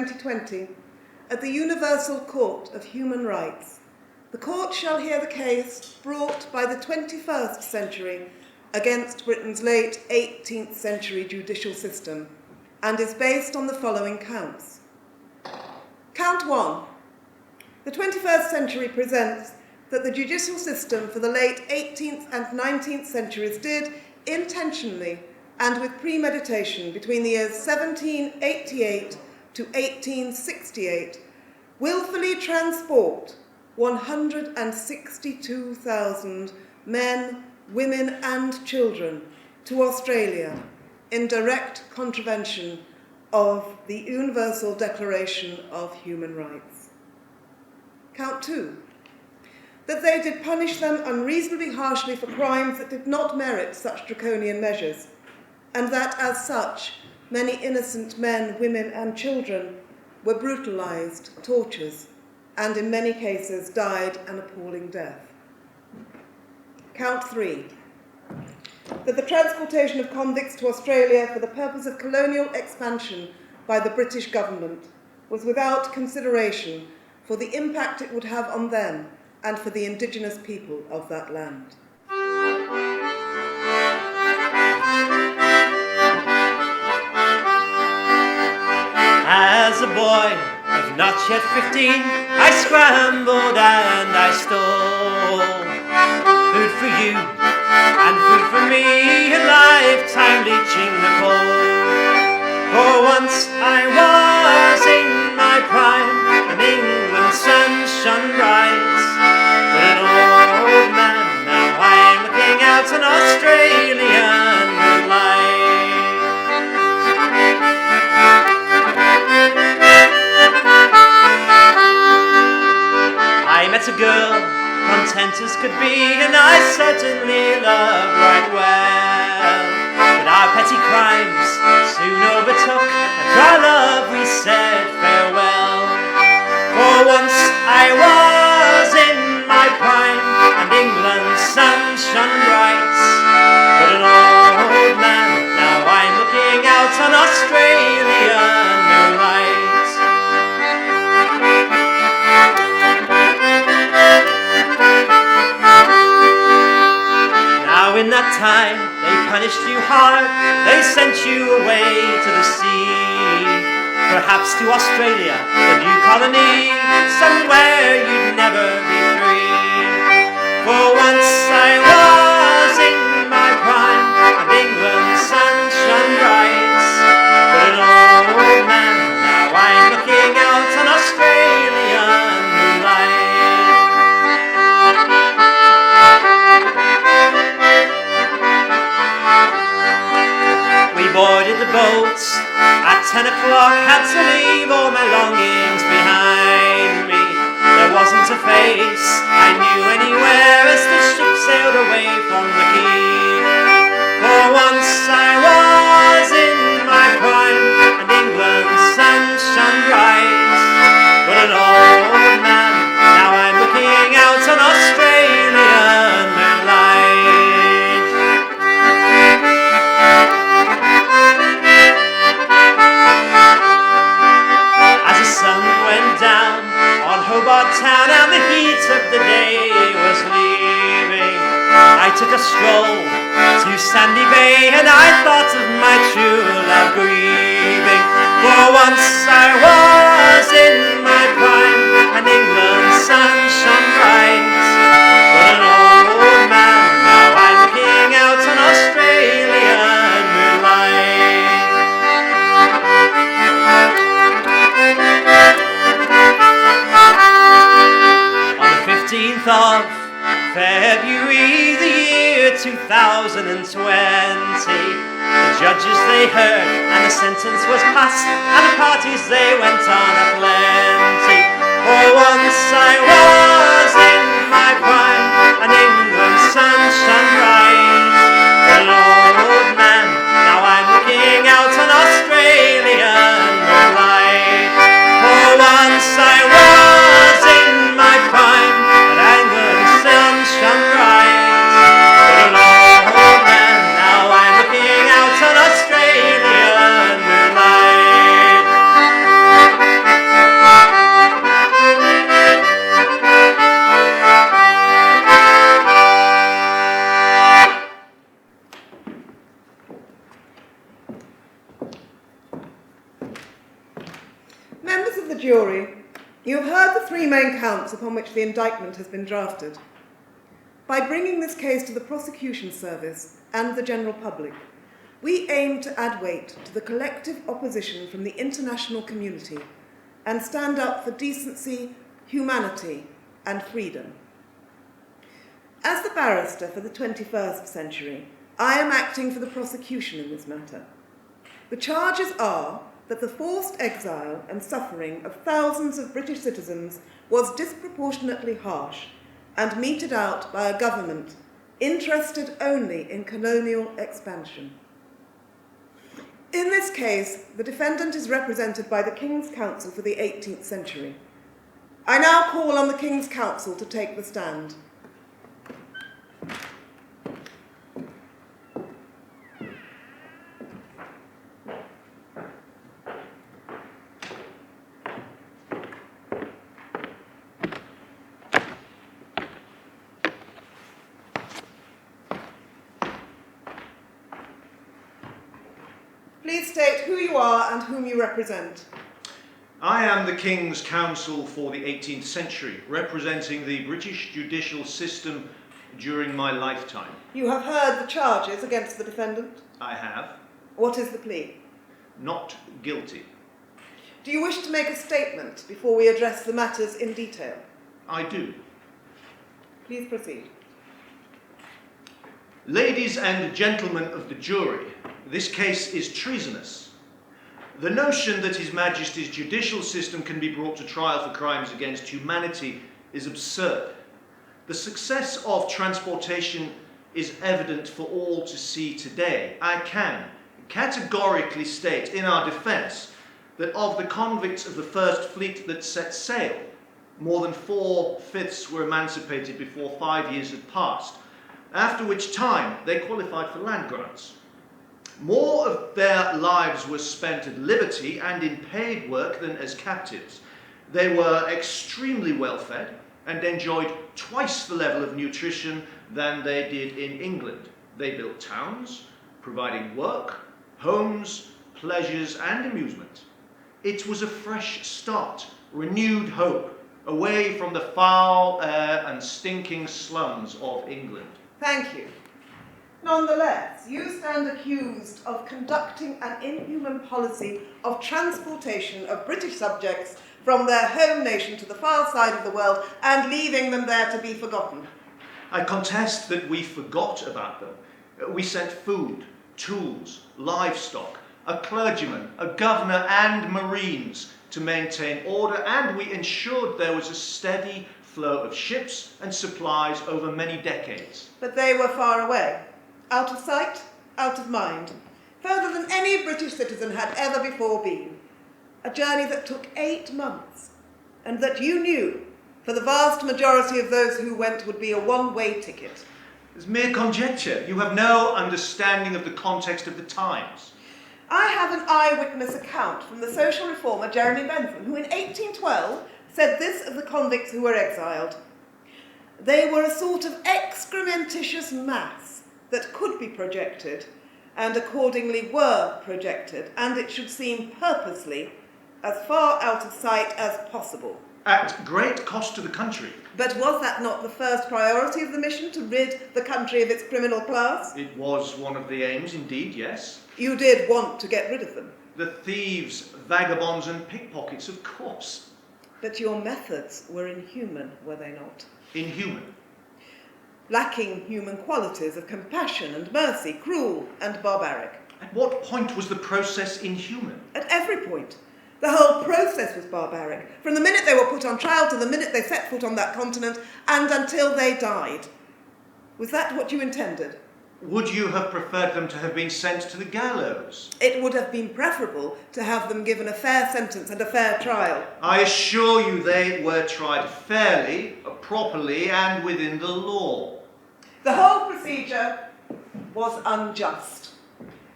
2020, at the Universal Court of Human Rights, the court shall hear the case brought by the 21st century against Britain's late 18th century judicial system and is based on the following counts. Count 1. The 21st century presents that the judicial system for the late 18th and 19th centuries did, intentionally and with premeditation between the years 1788 to 1868, willfully transport 162,000 men, women and children to Australia in direct contravention of the Universal Declaration of Human Rights. Count 2. That they did punish them unreasonably harshly for crimes that did not merit such draconian measures, and that as such, many innocent men, women and children were brutalized, tortured, and in many cases died an appalling death. Count 3. That the transportation of convicts to Australia for the purpose of colonial expansion by the British government was without consideration for the impact it would have on them and for the indigenous people of that land. As a boy of not yet 15, I scrambled and I stole food for you and food for me, a lifetime leeching the cold. For once I was in my prime, and England's sun shone bright. But an old man, now I'm looking out on Australian moonlight. I met a girl, content as could be, and I certainly loved right well. But our petty crimes soon overtook, and to our love we said farewell. For once I was in my prime, and England's sun shone bright. But an old man, now I'm looking out on Australian moonlight. In that time, they punished you hard, they sent you away to the sea. Perhaps to Australia, the new colony, somewhere you'd never be free. For once I was in my prime, and England's sun shone bright. But an old man, now I'm looking out on Australian moonlight. Boarded the boats at 10 o'clock, had to leave all my longings behind me. There wasn't a face I knew anywhere as the ship sailed away from the quay. For once I was in my prime, and England's sun shone bright. But an old man, now I'm looking out on Australian moonlight. Hobart town and the heat of the day was leaving. I took a stroll to Sandy Bay and I thought of my true love grieving. For once I was in my prime, and England's sun shone bright. But an old man, now I'm looking out on Australian moonlight. Of February, the year 2020, the judges they heard and the sentence was passed, and the parties they went on a plenty. For once I was in my prime, and England's sun shone bright. An old man, now I'm looking out on Australian moonlight. For once I was in my prime, shone bright. But an old man, now I'm looking out on Australian moonlight. of the jury, you have heard the three main counts upon which the indictment has been drafted. By bringing this case to the prosecution service and the general public, we aim to add weight to the collective opposition from the international community and stand up for decency, humanity, and freedom. As the barrister for the 21st century, I am acting for the prosecution in this matter. The charges are that the forced exile and suffering of thousands of British citizens was disproportionately harsh and meted out by a government interested only in colonial expansion. In this case, the defendant is represented by the King's Counsel for the 18th century. I now call on the King's Counsel to take the stand. Please state who you are and whom you represent. I am the King's Counsel for the 18th century, representing the British judicial system during my lifetime. You have heard the charges against the defendant. I have. What is the plea? Not guilty. Do you wish to make a statement before we address the matters in detail? I do. Please proceed. Ladies and gentlemen of the jury, this case is treasonous. The notion that His Majesty's judicial system can be brought to trial for crimes against humanity is absurd. The success of transportation is evident for all to see today. I can categorically state in our defence that of the convicts of the First Fleet that set sail, more than 4/5 were emancipated before 5 years had passed, after which time they qualified for land grants. More of their lives were spent at liberty and in paid work than as captives. They were extremely well fed and enjoyed twice the level of nutrition than they did in England. They built towns, providing work, homes, pleasures, and amusement. It was a fresh start, renewed hope, away from the foul air and stinking slums of England. Thank you. Nonetheless, you stand accused of conducting an inhuman policy of transportation of British subjects from their home nation to the far side of the world and leaving them there to be forgotten. I contest that we forgot about them. We sent food, tools, livestock, a clergyman, a governor, and marines to maintain order, and we ensured there was a steady flow of ships and supplies over many decades. But they were far away, out of sight, out of mind, further than any British citizen had ever before been. A journey that took 8 months, and that you knew, for the vast majority of those who went, would be a one-way ticket. It's mere conjecture. You have no understanding of the context of the times. I have an eyewitness account from the social reformer Jeremy Bentham, who in 1812 said this of the convicts who were exiled: "They were a sort of excrementitious mass that could be projected, and accordingly were projected, and it should seem purposely as far out of sight as possible." At great cost to the country. But was that not the first priority of the mission, to rid the country of its criminal class? It was one of the aims, indeed, yes. You did want to get rid of them. The thieves, vagabonds, and pickpockets, of course. But your methods were inhuman, were they not? Inhuman. Lacking human qualities of compassion and mercy, cruel and barbaric. At what point was the process inhuman? At every point. The whole process was barbaric, from the minute they were put on trial to the minute they set foot on that continent, and until they died. Was that what you intended? Would you have preferred them to have been sent to the gallows? It would have been preferable to have them given a fair sentence and a fair trial. I assure you they were tried fairly, properly, and within the law. The whole procedure was unjust.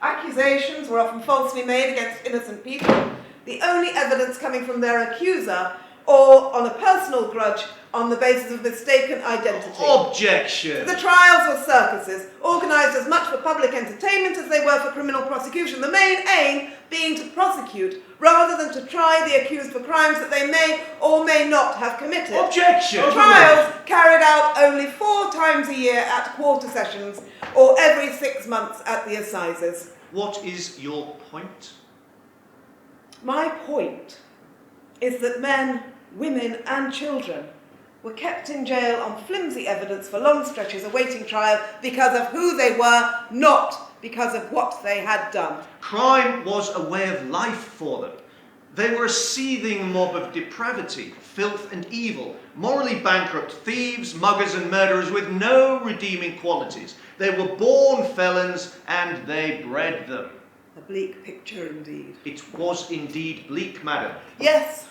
Accusations were often falsely made against innocent people. The only evidence coming from their accuser or on a personal grudge on the basis of mistaken identity. Objection! The trials were circuses, organised as much for public entertainment as they were for criminal prosecution, the main aim being to prosecute rather than to try the accused for crimes that they may or may not have committed. Objection! Trials carried out only 4 times a year at quarter sessions or every 6 months at the assizes. What is your point? My point is that men, women and children were kept in jail on flimsy evidence for long stretches awaiting trial because of who they were, not because of what they had done. Crime was a way of life for them. They were a seething mob of depravity, filth and evil, morally bankrupt thieves, muggers and murderers with no redeeming qualities. They were born felons and they bred them. A bleak picture indeed. It was indeed bleak, madam. Yes,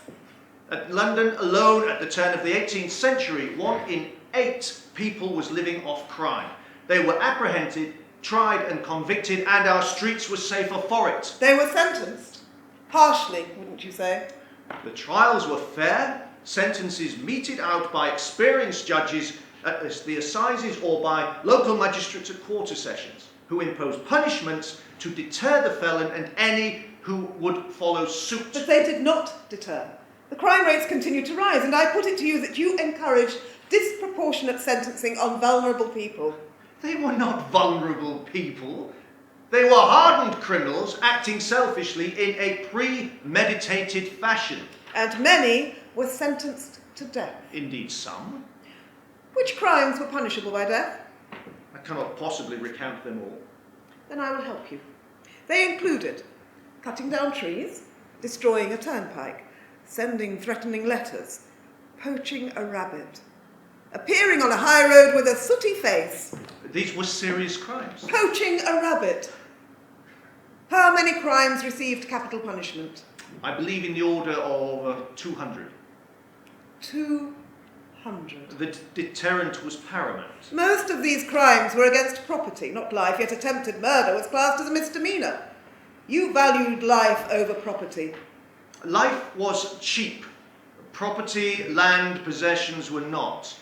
At London alone at the turn of the 18th century, 1 in 8 people was living off crime. They were apprehended, tried and convicted, and our streets were safer for it. they were sentenced. Harshly, wouldn't you say? The trials were fair, sentences meted out by experienced judges at the assizes or by local magistrates at quarter sessions, who imposed punishments to deter the felon and any who would follow suit. But they did not deter. The crime rates continued to rise, and I put it to you that you encouraged disproportionate sentencing on vulnerable people. They were not vulnerable people. They were hardened criminals acting selfishly in a premeditated fashion. And many were sentenced to death. Indeed, some. Which crimes were punishable by death? I cannot possibly recount them all. Then I will help you. They included cutting down trees, destroying a turnpike, sending threatening letters, poaching a rabbit, appearing on a high road with a sooty face, These were serious crimes. poaching a rabbit. How many crimes received capital punishment? I believe in the order of 200. 200. The deterrent was paramount. Most of these crimes were against property, not life, yet attempted murder was classed as a misdemeanour. You valued life over property. Life was cheap. Property, land, possessions were not.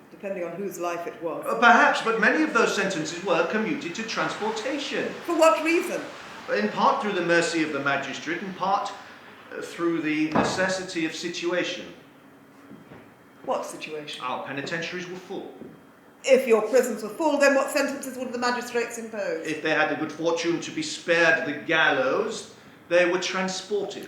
Depending on whose life it was. Perhaps, but many of those sentences were commuted to transportation. For what reason? In part through the mercy of the magistrate, in part through the necessity of situation. What situation? Our penitentiaries were full. If your prisons were full, then what sentences would the magistrates impose? If they had the good fortune to be spared the gallows, they were transported.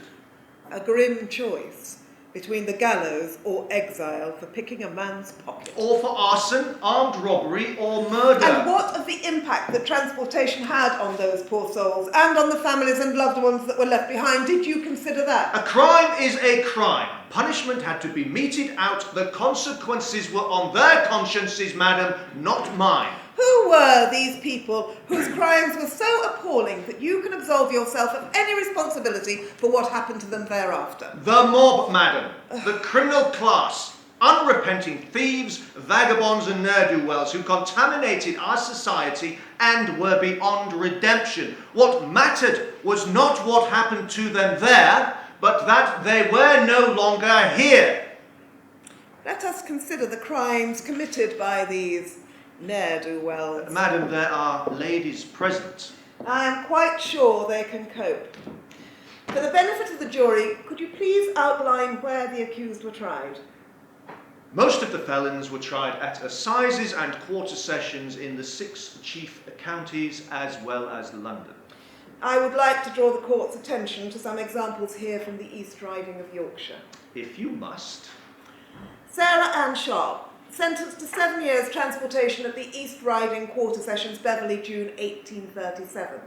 A grim choice between the gallows or exile for picking a man's pocket. Or for arson, armed robbery, or murder. And what of the impact that transportation had on those poor souls and on the families and loved ones that were left behind? Did you consider that? A crime is a crime. Punishment had to be meted out. The consequences were on their consciences, madam, not mine. Who were these people whose crimes were so appalling that you can absolve yourself of any responsibility for what happened to them thereafter? The mob, madam. The criminal class. Unrepenting thieves, vagabonds and ne'er-do-wells who contaminated our society and were beyond redemption. What mattered was not what happened to them there, but that they were no longer here. Let us consider the crimes committed by these ne'er-do-wells. Madam, there are ladies present. I am quite sure they can cope. For the benefit of the jury, could you please outline where the accused were tried? Most of the felons were tried at assizes and quarter sessions in the 6 chief counties as well as London. I would like to draw the court's attention to some examples here from the East Riding of Yorkshire. If you must. Sarah Ann Sharp, sentenced to 7 years transportation at the East Riding Quarter Sessions, Beverley, June 1837.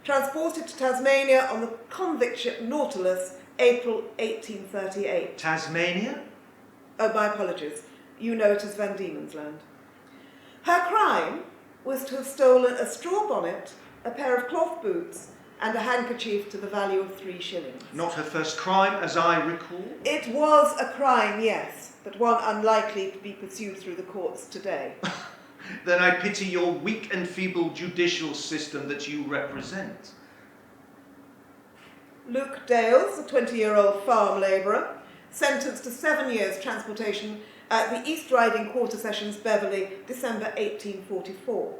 Transported to Tasmania on the convict ship Nautilus, April 1838. Tasmania? Oh, my apologies. You know it as Van Diemen's Land. Her crime was to have stolen a straw bonnet, a pair of cloth boots, and a handkerchief to the value of 3 shillings. Not her first crime, as I recall. It was a crime, yes, but one unlikely to be pursued through the courts today. Then I pity your weak and feeble judicial system that you represent. Luke Dales, a 20-year-old farm labourer, sentenced to 7 years transportation at the East Riding Quarter Sessions, Beverley, December 1844.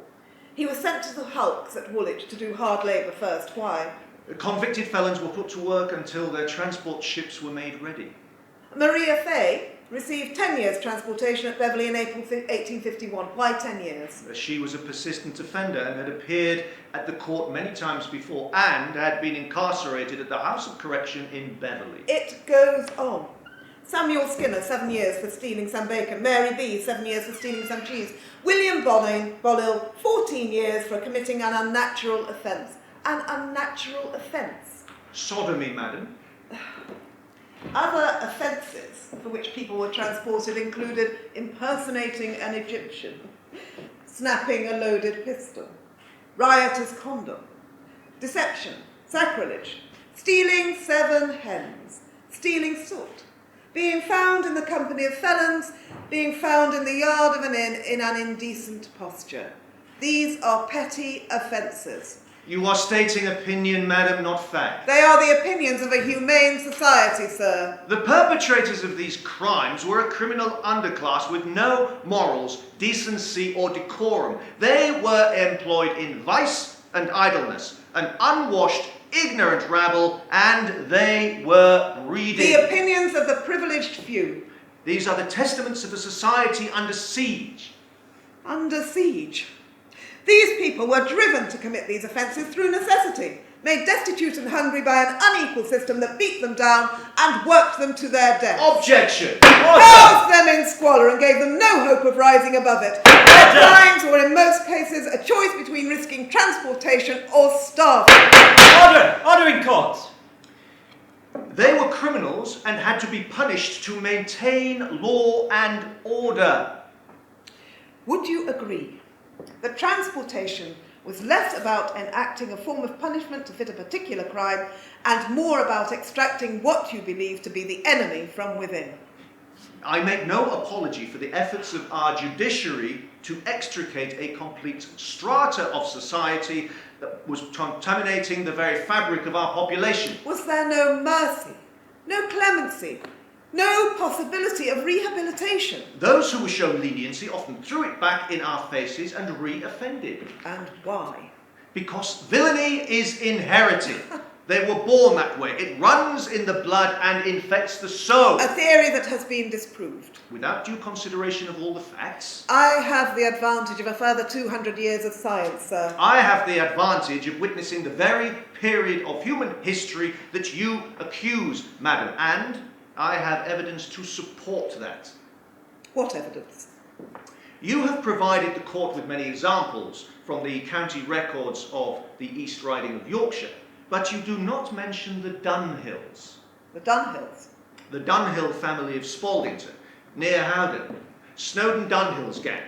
He was sent to the hulks at Woolwich to do hard labour first. Why? Convicted felons were put to work until their transport ships were made ready. Maria Fay received 10 years transportation at Beverley in April 1851. Why 10 years? She was a persistent offender and had appeared at the court many times before and had been incarcerated at the House of Correction in Beverley. It goes on. Samuel Skinner, 7 years for stealing some bacon. Mary B, 7 years for stealing some cheese. William Bollill, 14 years for committing an unnatural offence. An unnatural offence. Sodomy, madam. Other offences for which people were transported included impersonating an Egyptian, snapping a loaded pistol, riotous conduct, deception, sacrilege, stealing 7 hens, stealing salt, being found in the company of felons, being found in the yard of an inn in an indecent posture. These are petty offences. You are stating opinion, madam, not fact. They are the opinions of a humane society, sir. The perpetrators of these crimes were a criminal underclass with no morals, decency, or decorum. They were employed in vice and idleness, an unwashed, ignorant rabble, and they were reading. The opinions of the privileged few. These are the testaments of a society under siege. Under siege. These people were driven to commit these offences through necessity, made destitute and hungry by an unequal system that beat them down and worked them to their death. Objection! Housed them in squalor and gave them no hope of rising above it. Their crimes were in most cases a choice between risking transportation or starving. Order! Order in court! They were criminals and had to be punished to maintain law and order. Would you agree that transportation was less about enacting a form of punishment to fit a particular crime and more about extracting what you believe to be the enemy from within? I make no apology for the efforts of our judiciary to extricate a complete strata of society that was contaminating the very fabric of our population. Was there no mercy, no clemency, no possibility of rehabilitation? Those who were shown leniency often threw it back in our faces and re-offended. And why? Because villainy is inherited. They were born that way. It runs in the blood and infects the soul. A theory that has been disproved. Without due consideration of all the facts. I have the advantage of a further 200 years of science, sir. I have the advantage of witnessing the very period of human history that you accuse, madam, and I have evidence to support that. What evidence? You have provided the court with many examples from the county records of the East Riding of Yorkshire, but you do not mention the Dunhills. The Dunhills? The Dunhill family of Spaldington, near Howden, Snowdon Dunhill's gang,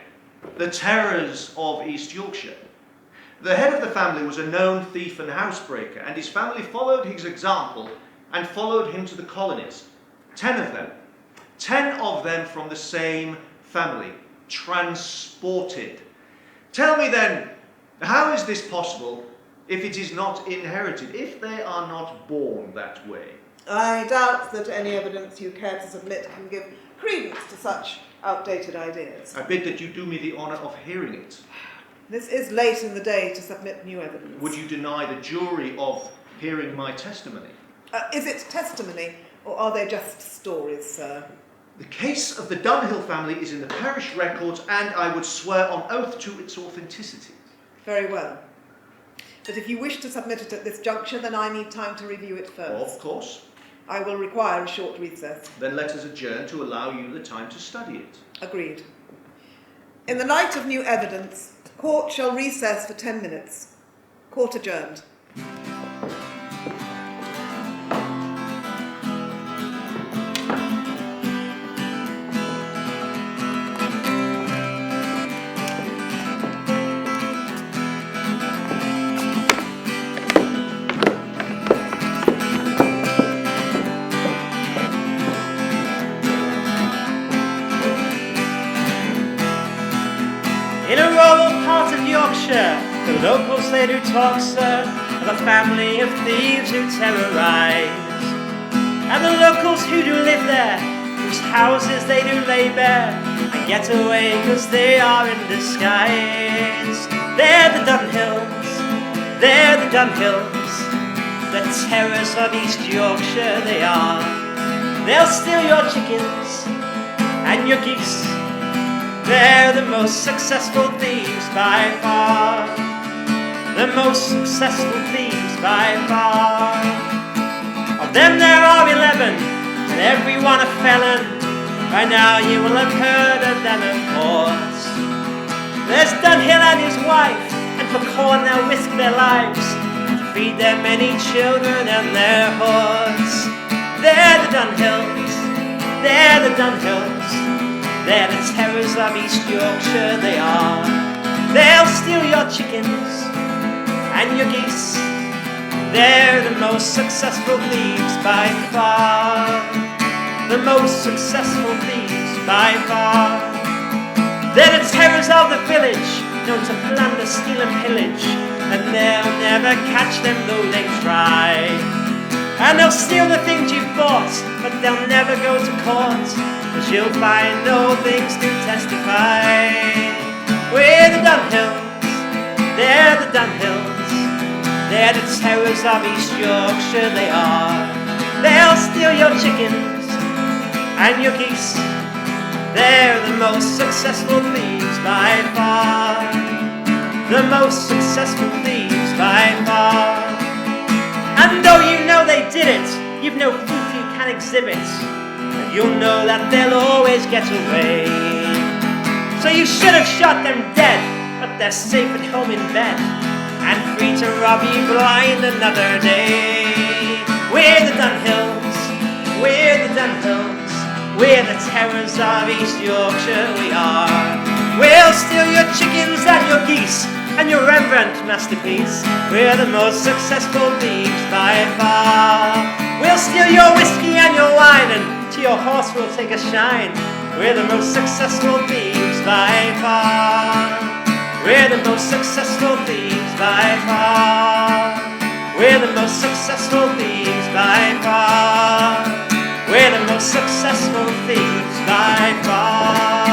the terrors of East Yorkshire. The head of the family was a known thief and housebreaker, and his family followed his example and followed him to the colonies. 10 of them. 10 of them from the same family, transported. Tell me then, how is this possible if it is not inherited, if they are not born that way? I doubt that any evidence you care to submit can give credence to such outdated ideas. I bid that you do me the honour of hearing it. This is late in the day to submit new evidence. Would you deny the jury of hearing my testimony? Is it testimony, or are they just stories, sir? The case of the Dunhill family is in the parish records, and I would swear on oath to its authenticity. Very well. But if you wish to submit it at this juncture, then I need time to review it first. Of course. I will require a short recess. Then let us adjourn to allow you the time to study it. Agreed. In the light of new evidence, court shall recess for 10 minutes. Court adjourned. In a rural part of Yorkshire, the locals they do talk, sir, of a family of thieves who terrorize. And the locals who do live there, whose houses they do lay bare, and get away cause they are in disguise. They're the Dunhills, they're the Dunhills, the terrors of East Yorkshire they are. They'll steal your chickens and your geese. They're the most successful thieves by far. The most successful thieves by far. Of them there are 11, and every one a felon. By now you will have heard of them, of course. There's Dunhill and his wife, and for corn they'll risk their lives to feed their many children and their horse. They're the Dunhills, they're the Dunhills, they're the terrors of East Yorkshire they are. They'll steal your chickens and your geese. They're the most successful thieves by far. The most successful thieves by far. They're the terrors of the village, known to plunder, steal and pillage, and they'll never catch them though they try. And they'll steal the things you've bought, but they'll never go to court, cause you'll find no things to testify. We're the Dunhills, they're the Dunhills, they're the terrors of East Yorkshire they are. They'll steal your chickens and your geese. They're the most successful thieves by far. The most successful thieves by far. And though you know they did it, you've no proof you can exhibit, and you'll know that they'll always get away. So you should have shot them dead, but they're safe at home in bed, and free to rob you blind another day. We're the Dunhills, we're the Dunhills, we're the terrors of East Yorkshire we are. We'll steal your chickens and your geese, and your Rembrandt masterpiece. We're the most successful thieves by far. We'll steal your whiskey and your wine, and to your horse we'll take a shine. We're the most successful thieves by far. We're the most successful thieves by far. We're the most successful thieves by far. We're the most successful thieves by far.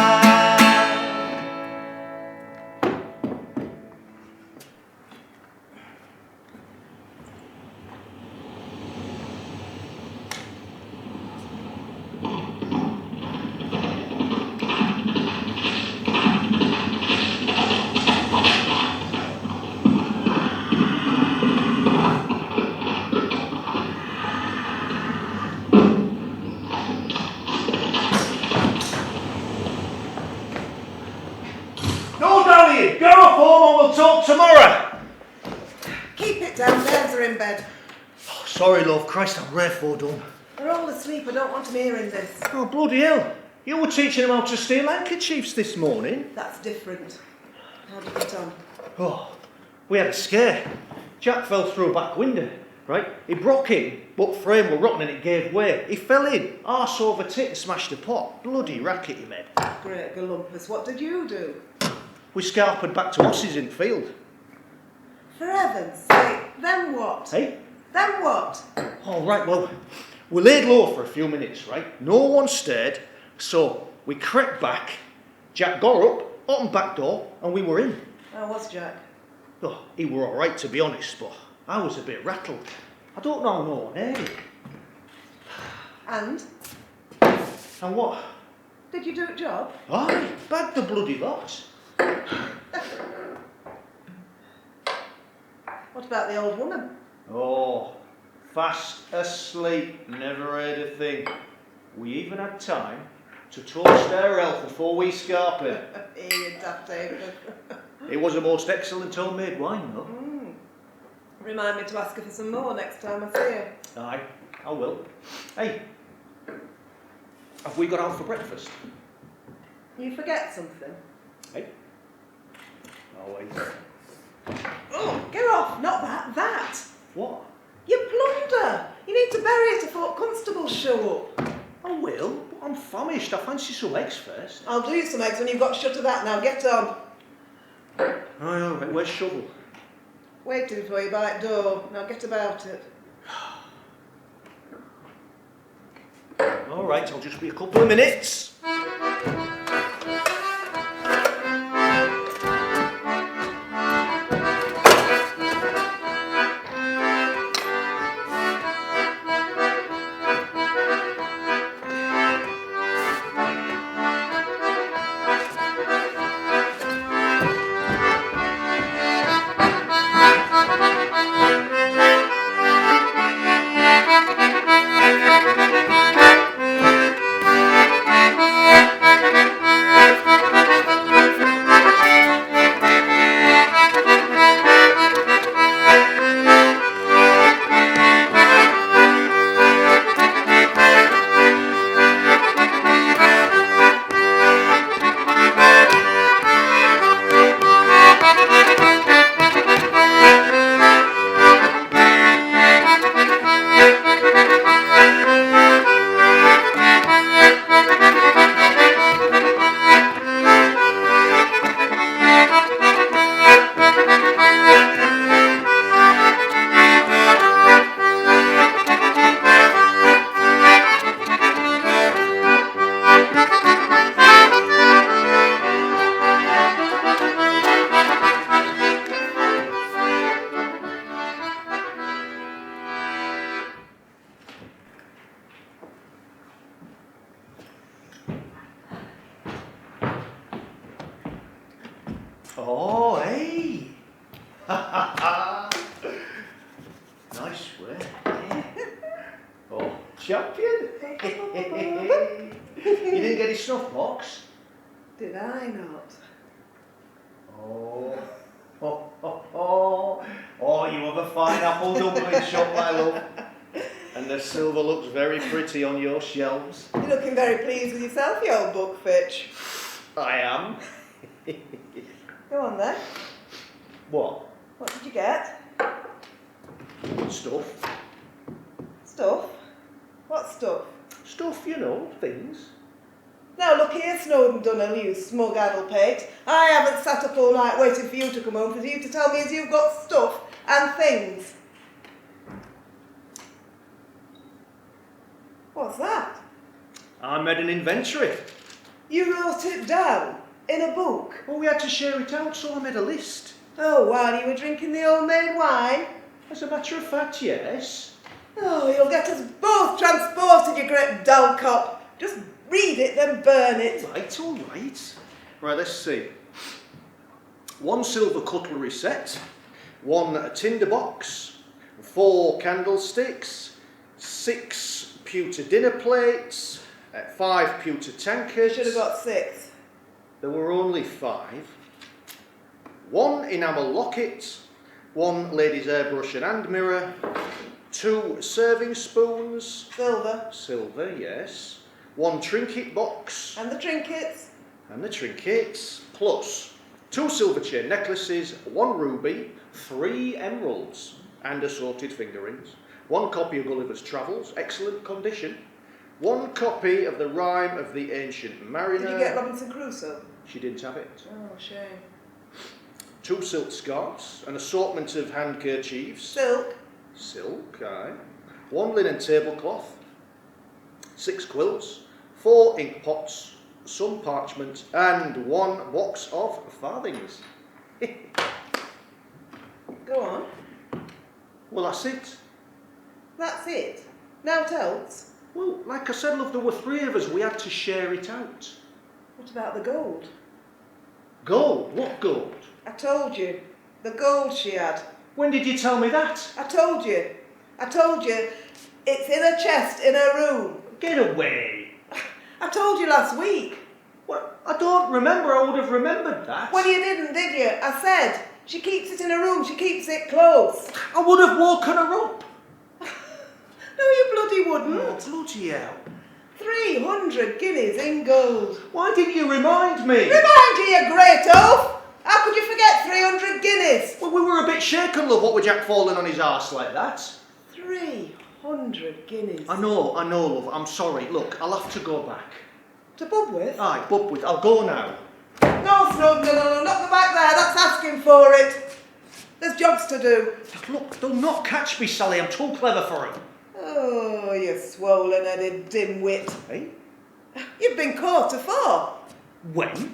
Go off home and we'll talk tomorrow. Keep it down, theirs are in bed. Oh, sorry, love. Christ, I'm rare done. They're all asleep, I don't want them hearing this. Oh, bloody hell. You were teaching them how to steal handkerchiefs this morning. That's different. How did you get on? Oh, we had a scare. Jack fell through a back window, right? He broke in, but frame were rotten and it gave way. He fell in, arse over tit and smashed the pot. Bloody racket he made. Great galumpus, what did you do? We scarpered back to Osses in field. For heaven's sake, then what? Hey? Then what? All right, well, we laid low for a few minutes, right? No one stirred, so we crept back. Jack got up, opened back door, and we were in. How was Jack? Oh, he were all right, to be honest, but I was a bit rattled. I don't know how no one heard it. And? And what? Did you do a job? Aye, bagged the bloody lot. What about the old woman? Oh, fast asleep, never heard a thing. We even had time to toast her health before we scarp her. You daft David. It was a most excellent homemade wine, though. Remind me to ask her for some more next time I see her. Aye, I will. Hey, have we got out for breakfast? You forget something. Hey? Oh, wait. Oh, get off! Not that! What? You plunder! You need to bury it before constables show up. I will, but I'm famished. I fancy some eggs first. I'll do you some eggs when you've got shut of that now. Get on. Aye, all right. Where's shovel? Waiting for you by the door. Now get about it. All right, I'll just be a couple of minutes. Oh, hey! Nice work. Oh, champion! You didn't get his snuff box? Did I not? Oh, oh, you have a fine apple dumpling shop, my love. And the silver looks very pretty on your shelves. You're looking very pleased with yourself, you old bookfitch. I am. Go on then. What? What did you get? Stuff. Stuff? What stuff? Stuff, you know, things. Now look here, Snowden Dunnell, you smug addle-pate. I haven't sat up all night waiting for you to come home for you to tell me as you've got stuff and things. What's that? I made an inventory. You wrote it down in a book? Well, we had to share it out, so I made a list. Oh, while you were drinking the old maid wine? As a matter of fact, yes. Oh, you'll get us both transported, you great dull cop. Just read it, then burn it. Right, all right. Right, let's see. 1 silver cutlery set, 1 tinder box, 4 candlesticks, 6 pewter dinner plates, 5 pewter tankards. Should have got 6. There were only 5. 1 enamel locket, 1 lady's airbrush and hand mirror, 2 serving spoons. Silver. Silver, yes. 1 trinket box. And the trinkets. And the trinkets, plus 2 silver chain necklaces, 1 ruby, 3 emeralds, and assorted finger rings. 1 copy of Gulliver's Travels, excellent condition. 1 copy of the Rime of the Ancient Mariner. Did you get Robinson Crusoe? She didn't have it. Oh, shame. 2 silk scarves, an assortment of handkerchiefs. Silk. Silk, aye. 1 linen tablecloth, 6 quilts, 4 ink pots, some parchment, and 1 box of farthings. Go on. Well, that's it. That's it. Naught else? Well, like I said, love, there were 3 of us. We had to share it out. What about the gold? Gold? What gold? I told you. The gold she had. When did you tell me that? I told you. I told you. It's in her chest, in her room. Get away. I told you last week. Well, I don't remember. I would have remembered that. Well, you didn't, did you? I said, she keeps it in her room. She keeps it close. I would have woken her up. No, you bloody wouldn't. Oh, bloody hell. 300 guineas in gold. Why didn't you remind me? Remind you, you great oaf! How could you forget 300 guineas? Well, we were a bit shaken, love, what with Jack falling on his arse like that. 300 guineas. I know, love. I'm sorry. Look, I'll have to go back. To pub with? Aye, bub with. I'll go now. No, Snowden, no, not go back there. That's asking for it. There's jobs to do. Look, they'll not catch me, Sally. I'm too clever for it. Oh, you swollen-headed dimwit. Eh? You've been caught afore. When?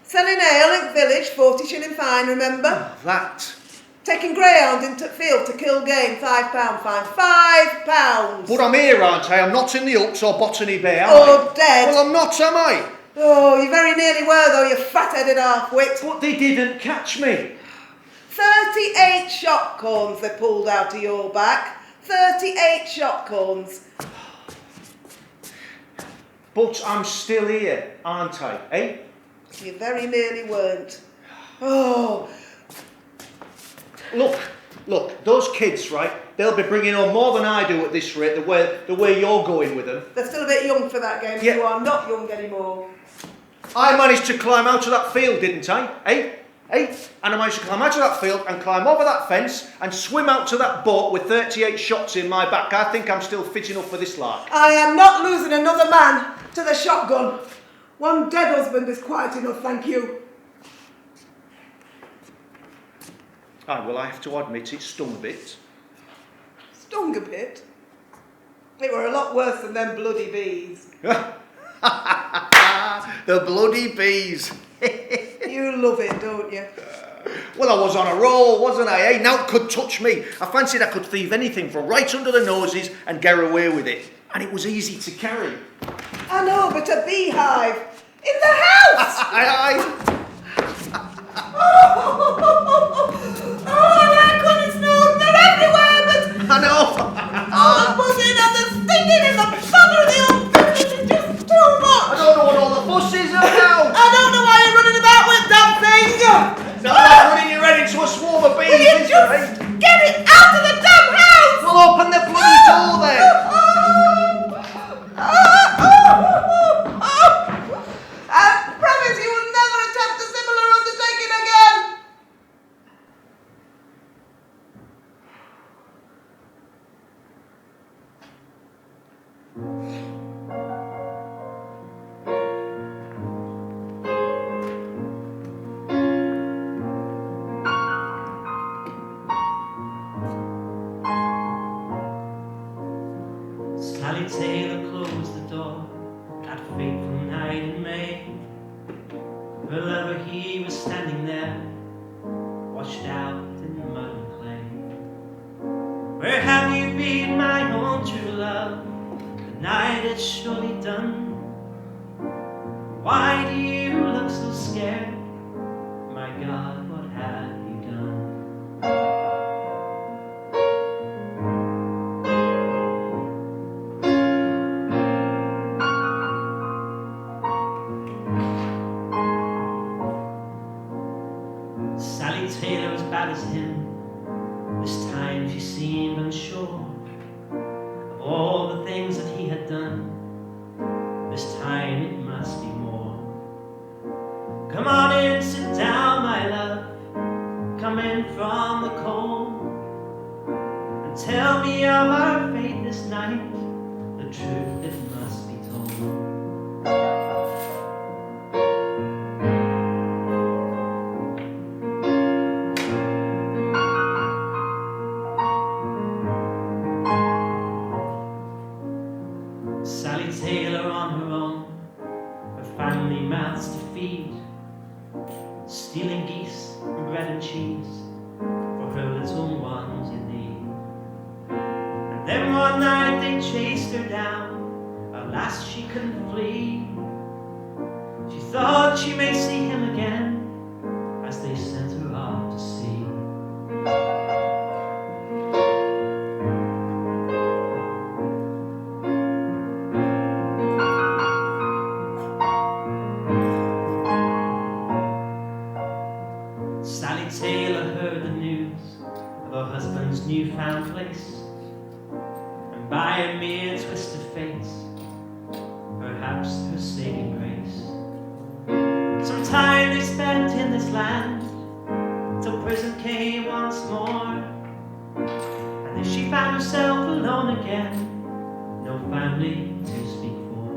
Selling ale in village, 40 shilling fine, remember? Oh, that. Taking greyhound into field to kill game, £5 fine. £5! But I'm here, aren't I? I'm not in the Alps or Botany Bay, am I? Oh, dead. Well, I'm not, am I? Oh, you very nearly were, though, you fat-headed half-wit. But they didn't catch me. 38 shot corns they pulled out of your back. 38 shot corns. But I'm still here, aren't I, eh? You very nearly weren't. Oh, Look, those kids, right, they'll be bringing on more than I do at this rate, the way you're going with them. they're still a bit young for that game. Yeah. You are not young anymore. I managed to climb out of that field, didn't I? Eh? And I managed to climb out of that field and climb over that fence and swim out to that boat with 38 shots in my back. I think I'm still fit enough for this lark. I am not losing another man to the shotgun. One dead husband is quite enough, thank you. Aye, well, I have to admit it stung a bit. Stung a bit. It were a lot worse than them bloody bees. The bloody bees. You love it, don't you? Well, I was on a roll, wasn't I? Now could touch me. I fancied I could thieve anything from right under the noses and get away with it. And it was easy to carry. I know, but a beehive in the house! Aye. Oh, I couldn't snow, they're everywhere, but I know. the buzzing and the stinging and the bother of the old business is just too much. I don't know what all the fuss is about. I don't know why you're running about with that thing. No, I'm running your head into a swarm of bees. Will you is just there, eh? get it out of the damn house? Well, open the bloody door then. I promise you will never attempt a similar undertaking again. Sally Taylor closed the door that fateful night in May. Her lover, he was standing there, washed out in mud and clay. Where have you been, my own true love? The night is surely done. Why do you look so scared? My God, what have you done? Sally Taylor as bad as him. This time she seemed unsure of all the things that he had done. This time it must be more. Come on in, sit down, my love. Come in from the cold and tell me of our fate this night. The truth, it must be told. Sally Taylor on her own, her family mouths to feed, stealing geese and bread and cheese for her little ones in need. And then one night they chased her down, alas she couldn't flee. She thought she may see him again as they sent her off to sea. Sally Taylor heard the news of her husband's newfound place, and by a mere twist of fate, perhaps her saving grace, some time they spent in this land, till prison came once more, and then she found herself alone again, no family to speak for.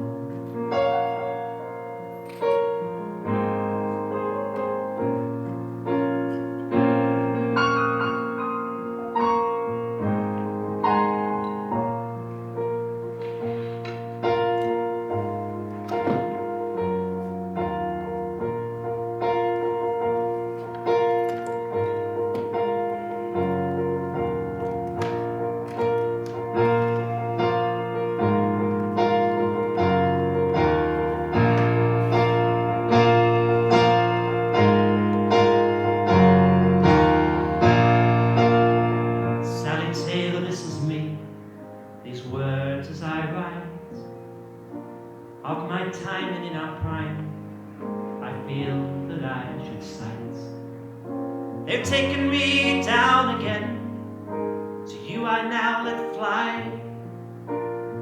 of my time and in our prime, I feel that I should sight. They've taken me down again, to you I now let fly.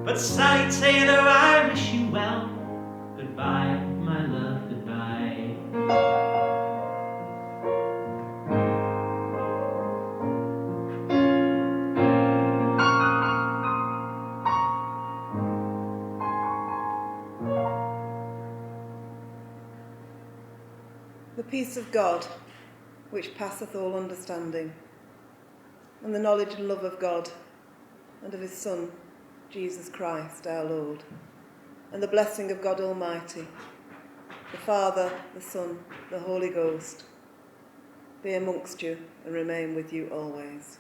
But Sally Taylor, I wish you well. Goodbye, my love, goodbye. The peace of God, which passeth all understanding, and the knowledge and love of God and of his Son, Jesus Christ, our Lord, and the blessing of God Almighty, the Father, the Son, the Holy Ghost, be amongst you and remain with you always.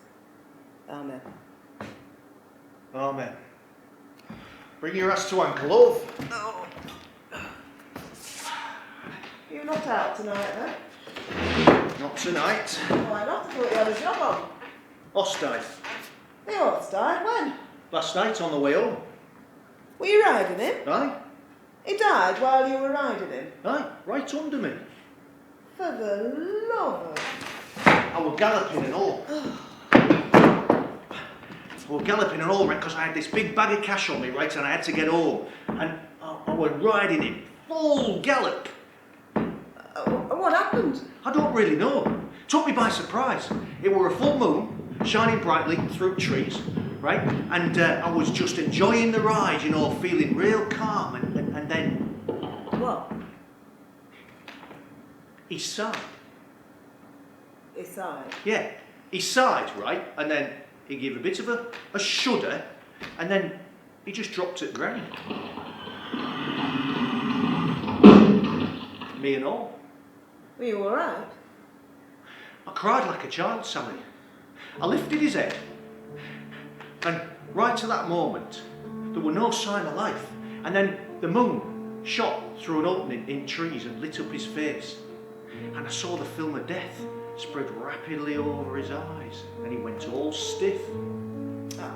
Amen. Amen. Bring your ass to ankle, love. Oh. You're not out tonight, then? Not tonight. Why not? I thought you had a job on. Ostide. The horse died when? Last night on the way home. Were you riding him? Aye. He died while you were riding him? Aye, right under me. For the love of... I was galloping and all. I was galloping and all, right, because I had this big bag of cash on me, right, and I had to get home. And I was riding him full gallop. What happened? I don't really know. Took me by surprise. It were a full moon, shining brightly through trees, right? And I was just enjoying the ride, you know, feeling real calm. And then... What? He sighed. He sighed. Yeah, he sighed, right? And then he gave a bit of a shudder, and then he just dropped at ground. Me and all. Were you all right? I cried like a child, Sally. I lifted his head, and right to that moment, there were no sign of life. And then the moon shot through an opening in trees and lit up his face. And I saw the film of death spread rapidly over his eyes, and he went all stiff. Ah.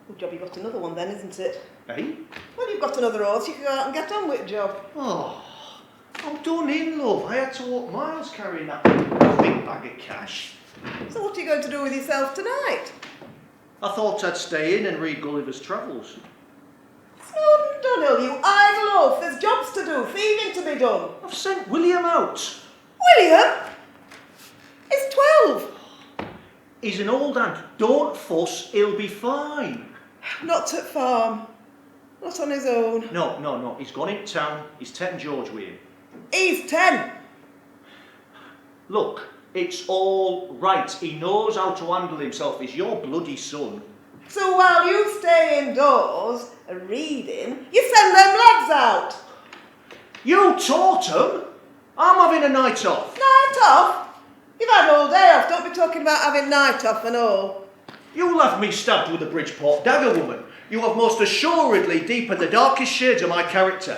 Good job you got another one then, isn't it? Eh? Well, you've got another horse, you can go out and get on with the job. Oh, I'm done in, love. I had to walk miles carrying that big bag of cash. So what are you going to do with yourself tonight? I thought I'd stay in and read Gulliver's Travels. Snowden Dunhill, you idle oaf. There's jobs to do, thieving to be done. I've sent William out. William? He's 12. He's an old ant. Don't fuss, he'll be fine. Not at farm. Not on his own. No. He's gone in town. He's taken George with him. He's 10. Look, it's all right. He knows how to handle himself. He's your bloody son. So while you stay indoors and reading, you send them lads out. You taught him. I'm having a night off. Night off? You've had all day off. Don't be talking about having night off and all. You'll have me stabbed with a Bridgeport dagger, woman. You have most assuredly deepened the darkest shades of my character.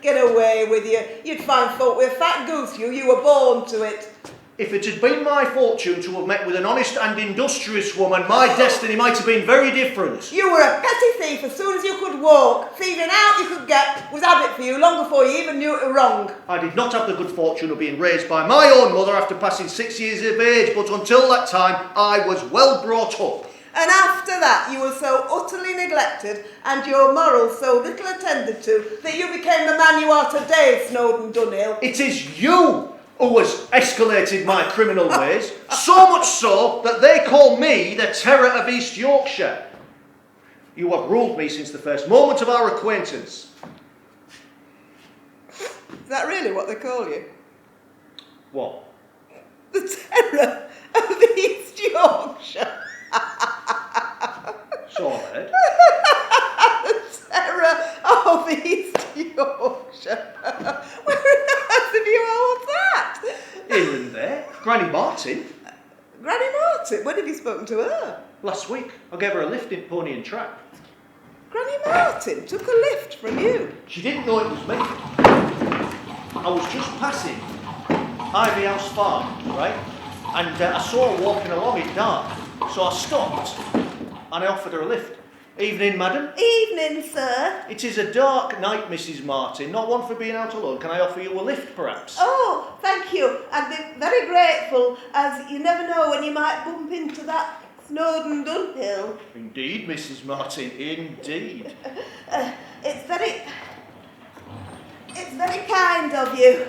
Get away with you. You'd find fault with a fat goose, you. You were born to it. If it had been my fortune to have met with an honest and industrious woman, my destiny might have been very different. You were a petty thief as soon as you could walk. Thieving out you could get was habit for you long before you even knew it was wrong. I did not have the good fortune of being raised by my own mother after passing 6 years of age, but until that time I was well brought up. And after that you were so utterly neglected and your morals so little attended to that you became the man you are today, Snowden Dunhill. It is you who has escalated my criminal ways, so much so that they call me the terror of East Yorkshire. You have ruled me since the first moment of our acquaintance. Is that really what they call you? What? The terror of East Yorkshire. So I heard. The terror of East Yorkshire. Where on earth have you held that? Here and there. Granny Martin. Granny Martin? When have you spoken to her? Last week. I gave her a lift in Pony and Trap. Granny Martin took a lift from you. She didn't know it was me. I was just passing Ivy House Farm, right? And I saw her walking along in dark. So I stopped. and I offered her a lift. Evening, madam. Evening, sir. It is a dark night, Mrs. Martin. Not one for being out alone. Can I offer you a lift, perhaps? Oh, thank you. I'd be very grateful, as you never know when you might bump into that Snowdon Dunhill. Indeed, Mrs. Martin, indeed. It's very kind of you.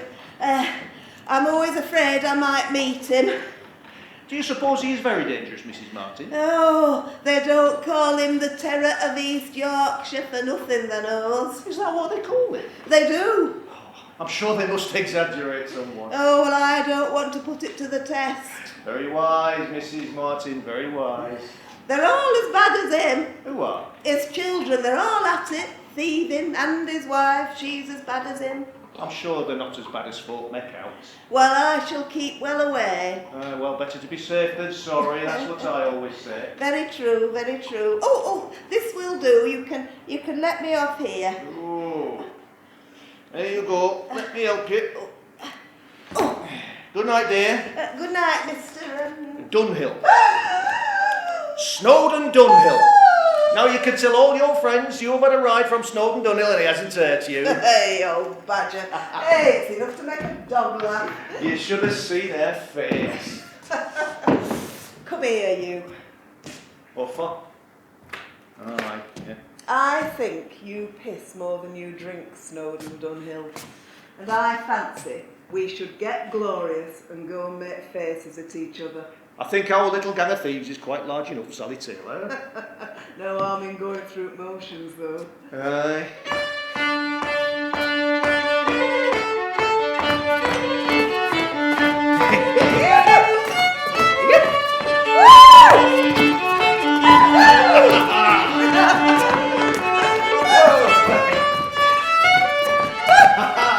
I'm always afraid I might meet him. Do you suppose he is very dangerous, Mrs. Martin? Oh, they don't call him the Terror of East Yorkshire for nothing, they knows. Is that what they call it? They do. I'm sure they must exaggerate somewhat. Oh, well, I don't want to put it to the test. Very wise, Mrs. Martin, very wise. They're all as bad as him. Who are? His children, they're all at it. Thieving, and his wife, she's as bad as him. I'm sure they're not as bad as folk make out. Well, I shall keep well away. Well, better to be safe than sorry, that's what I always say. Very true, very true. Oh, this will do. You can let me off here. Oh. There you go. Let me help you. Oh. Good night, dear. Good night, Mr. Dunhill. Snowdon Dunhill. Now you can tell all your friends you've had a ride from Snowdon Dunhill and he hasn't hurt you. Hey, old badger. Hey, it's enough to make a dog laugh. You should have seen their face. Come here, you. What for? All right, yeah. I think you piss more than you drink, Snowdon Dunhill. And I fancy we should get glorious and go and make faces at each other. I think our little gang of thieves is quite large enough, Sally Taylor. No harm in going through motions, though. Aye.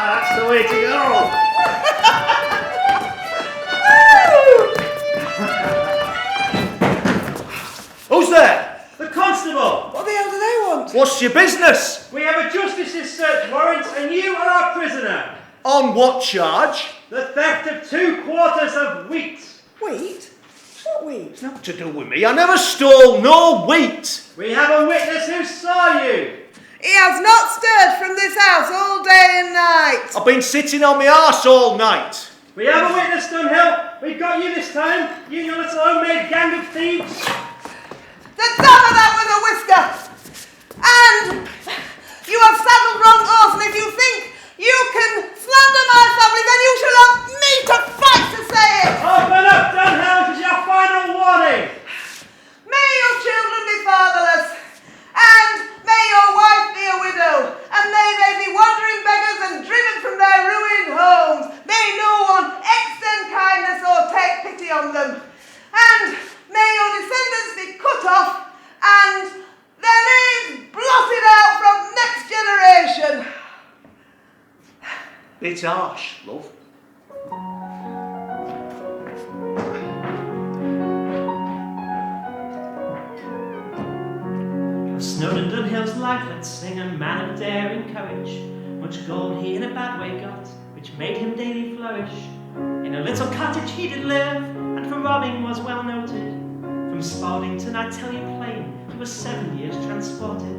That's the way to go. Who's there? The constable! What the hell do they want? What's your business? We have a justice's search warrant and you are our prisoner. On what charge? The theft of 2 quarters of wheat. Wheat? What wheat? It's not to do with me. I never stole no wheat. We have a witness who saw you. He has not stirred from this house all day and night. I've been sitting on my arse all night. We have a witness, Dunhill. We've got you this time. You and your little homemade gang of thieves. The top of that with a whisker! And you have saddled wrong horse, and if you think you can slander my family, then you shall have me to fight to say it! Open up, Dunhill, this is your final warning. May your children be fatherless, and may your wife be a widow, and may they be wandering beggars and driven from their ruined homes. May no one extend kindness or take pity on them. And may your descendants be cut off and their names blotted out from next generation. It's harsh, love. Of Snowdon Dunhill's life, let's sing a man of daring courage. Much gold he in a bad way got, which made him daily flourish. In a little cottage he did live, and for robbing was well noted. From Spaldington, I tell you plain, he was 7 years transported.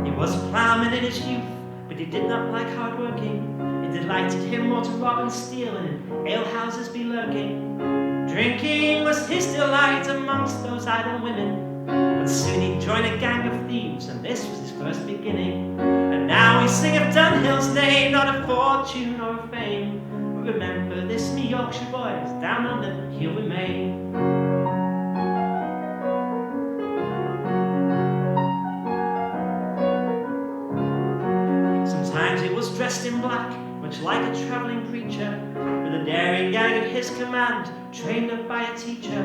He was a ploughman in his youth, but he did not like hard working. It delighted him more to rob and steal, and in alehouses be lurking. Drinking was his delight amongst those idle women, but soon he'd join a gang of thieves, and this was his first beginning. And now we sing of Dunhill's name, not of fortune or of fame. But remember this, me Yorkshire boys, down under he'll remain. Sometimes he was dressed in black, much like a travelling preacher, with a daring gang at his command, trained up by a teacher.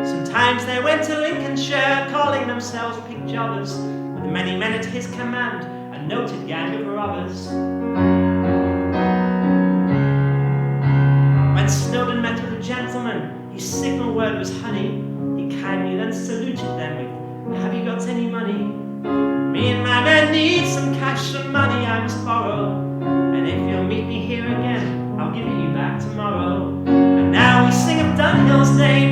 Sometimes they went to Lincolnshire, calling themselves pig jobbers, with many men at his command, a noted gang of robbers. When Snowdon met with a gentleman, his signal word was honey. He kindly then saluted them with, "Have you got any money? Me and my men need some cash, some money I must borrow. And if you'll meet me here again, I'll give it you back tomorrow." And now we sing of Dunhill's name,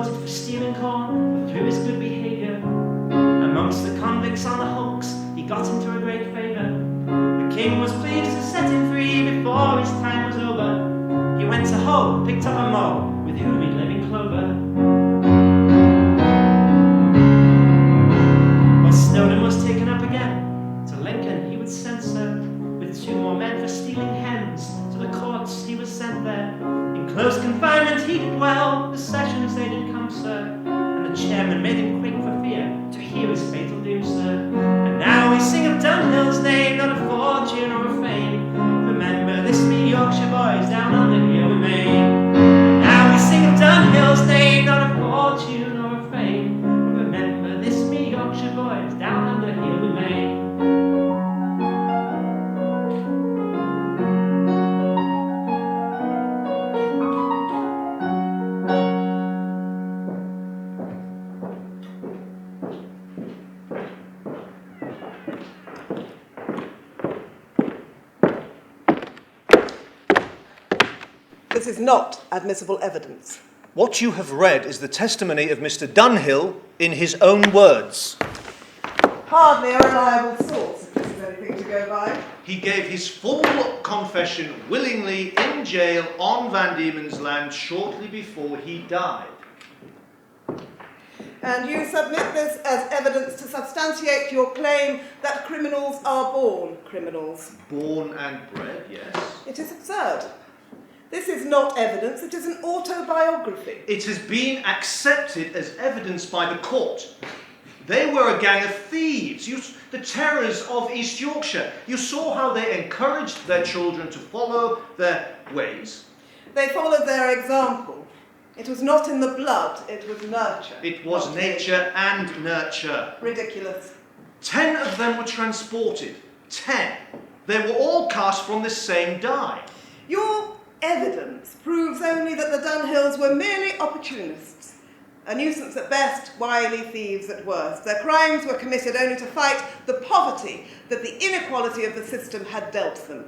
executed for stealing corn, but through his good behaviour amongst the convicts on the hulks, he got into a great favour. The king was pleased to set him free before his time was over. He went to Hull, picked up a moe, with whom he'd live in clover. Well, Snowden was taken up again. To Lincoln he would censor, with 2 more men for stealing hens. To the courts he was sent there. In close confinement he did well. The sessions they did come, sir, and the chairman made him quake for fear to hear his fatal doom, sir. And now we sing of Dunhill's name, not of fortune or of fame. Remember this, me Yorkshire boys, down under here we Maine. Now we sing of Dunhill's name, not of fortune or of fame. Remember this, me Yorkshire boys, down under here we Maine. This is not admissible evidence. What you have read is the testimony of Mr. Dunhill in his own words. Hardly a reliable source, if this is anything to go by. He gave his full confession willingly in jail on Van Diemen's Land shortly before he died. And you submit this as evidence to substantiate your claim that criminals are born criminals. Born and bred, yes. It is absurd. This is not evidence, it is an autobiography. It has been accepted as evidence by the court. They were a gang of thieves, the terrors of East Yorkshire. You saw how they encouraged their children to follow their ways. They followed their example. It was not in the blood, it was nurture. It was nature and nurture. Ridiculous. 10 of them were transported. 10. They were all cast from the same die. Your evidence proves only that the Dunhills were merely opportunists, a nuisance at best, wily thieves at worst. Their crimes were committed only to fight the poverty that the inequality of the system had dealt them.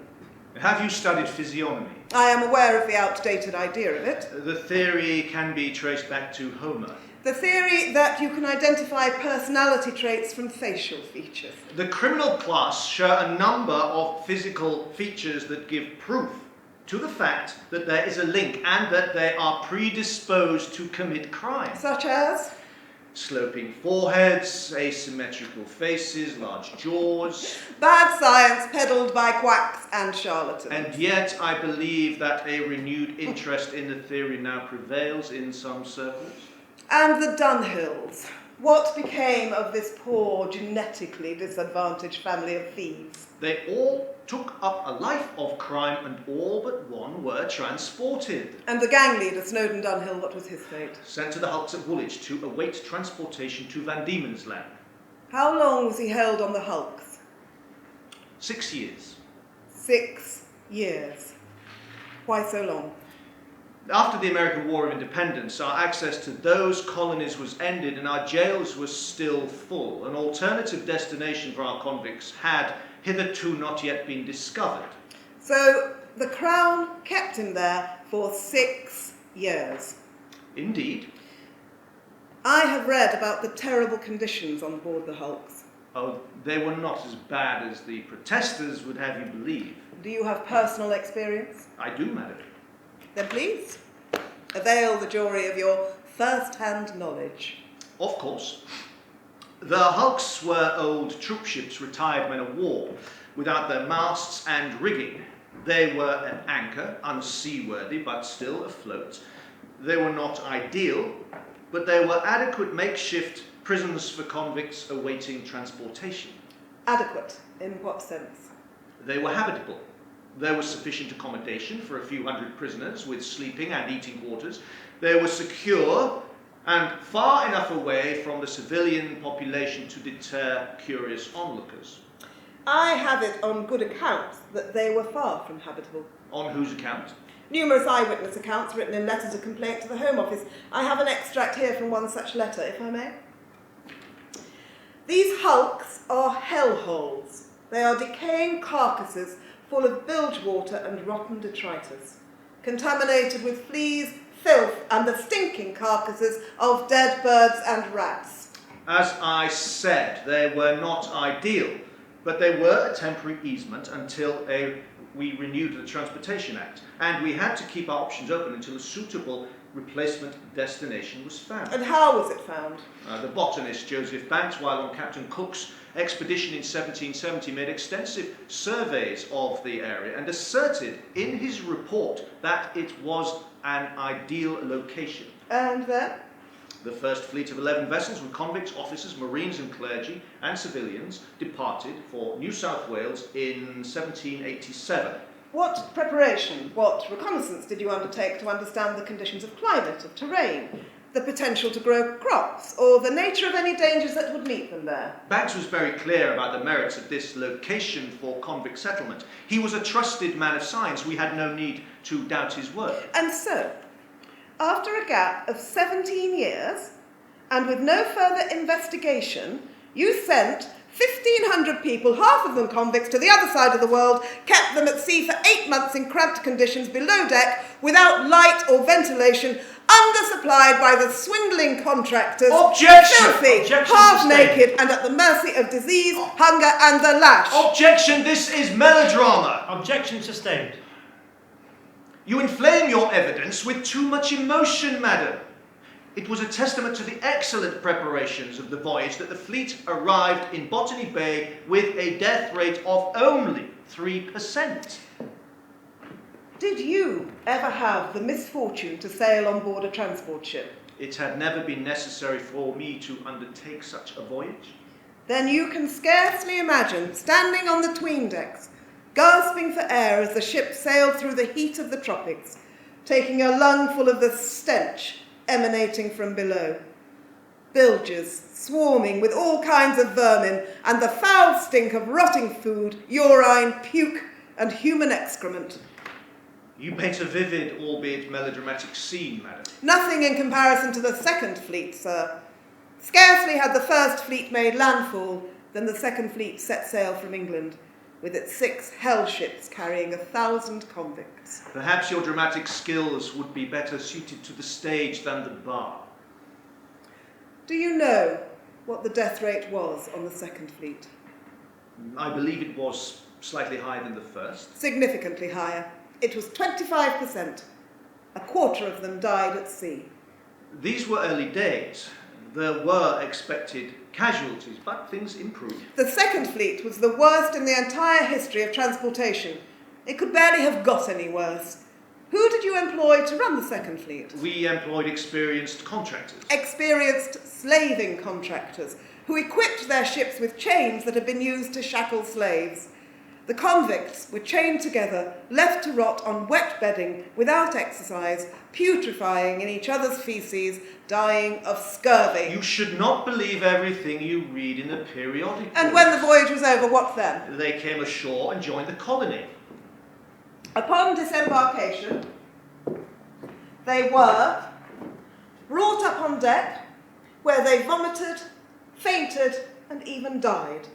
Have you studied physiognomy? I am aware of the outdated idea of it. The theory can be traced back to Homer. The theory that you can identify personality traits from facial features. The criminal class share a number of physical features that give proof to the fact that there is a link and that they are predisposed to commit crime. Such as? Sloping foreheads, asymmetrical faces, large jaws. Bad science peddled by quacks and charlatans. And yet I believe that a renewed interest in the theory now prevails in some circles. And the Dunhills. What became of this poor, genetically disadvantaged family of thieves? They all took up a life of crime and all but one were transported. And the gang leader, Snowden Dunhill, what was his fate? Sent to the hulks at Woolwich to await transportation to Van Diemen's Land. How long was he held on the hulks? 6 years. 6 years. Why so long? After the American War of Independence, our access to those colonies was ended and our jails were still full. An alternative destination for our convicts had hitherto not yet been discovered. So the Crown kept him there for 6 years. Indeed. I have read about the terrible conditions on board the hulks. Oh, they were not as bad as the protesters would have you believe. Do you have personal experience? I do, madam. Then please, avail the jury of your first-hand knowledge. Of course. The hulks were old troop ships retired men of war, without their masts and rigging. They were an anchor, unseaworthy, but still afloat. They were not ideal, but they were adequate makeshift prisons for convicts awaiting transportation. Adequate, in what sense? They were habitable. There was sufficient accommodation for a few hundred prisoners with sleeping and eating quarters. They were secure and far enough away from the civilian population to deter curious onlookers. I have it on good accounts that they were far from habitable. On whose account? Numerous eyewitness accounts written in letters of complaint to the Home Office. I have an extract here from one such letter, if I may. These hulks are hellholes. They are decaying carcasses full of bilge water and rotten detritus, contaminated with fleas, filth, and the stinking carcasses of dead birds and rats. As I said, they were not ideal, but they were a temporary easement until we renewed the Transportation Act, and we had to keep our options open until a suitable replacement destination was found. And how was it found? The botanist Joseph Banks, while on Captain Cook's expedition in 1770, made extensive surveys of the area and asserted in his report that it was an ideal location. And then? The first fleet of 11 vessels with convicts, officers, marines and clergy and civilians departed for New South Wales in 1787. What preparation, what reconnaissance did you undertake to understand the conditions of climate, of terrain, the potential to grow crops, or the nature of any dangers that would meet them there? Banks was very clear about the merits of this location for convict settlement. He was a trusted man of science. We had no need to doubt his word. And so, after a gap of 17 years, and with no further investigation, you sent 1,500 people, half of them convicts, to the other side of the world, kept them at sea for 8 months in cramped conditions below deck, without light or ventilation, undersupplied by the swindling contractors, Objection! filthy, Objection half-naked, and at the mercy of disease, hunger, and the lash. Objection! This is melodrama! Objection sustained. You inflame your evidence with too much emotion, madam. It was a testament to the excellent preparations of the voyage that the fleet arrived in Botany Bay with a death rate of only 3%. Did you ever have the misfortune to sail on board a transport ship? It had never been necessary for me to undertake such a voyage. Then you can scarcely imagine standing on the 'tween decks, gasping for air as the ship sailed through the heat of the tropics, taking a lungful of the stench emanating from below. Bilges swarming with all kinds of vermin, and the foul stink of rotting food, urine, puke, and human excrement. You paint a vivid, albeit melodramatic scene, madam. Nothing in comparison to the second fleet, sir. Scarcely had the first fleet made landfall than the second fleet set sail from England, with its 6 hell ships carrying 1,000 convicts. Perhaps your dramatic skills would be better suited to the stage than the bar. Do you know what the death rate was on the second fleet? I believe it was slightly higher than the first. Significantly higher. It was 25%. A quarter of them died at sea. These were early days. There were expected casualties, but things improved. The second fleet was the worst in the entire history of transportation. It could barely have got any worse. Who did you employ to run the second fleet? We employed experienced contractors. Experienced slaving contractors who equipped their ships with chains that had been used to shackle slaves. The convicts were chained together, left to rot on wet bedding without exercise, putrefying in each other's feces, dying of scurvy. You should not believe everything you read in the periodic. And when the voyage was over, what then? They came ashore and joined the colony. Upon disembarkation, they were brought up on deck, where they vomited, fainted, and even died.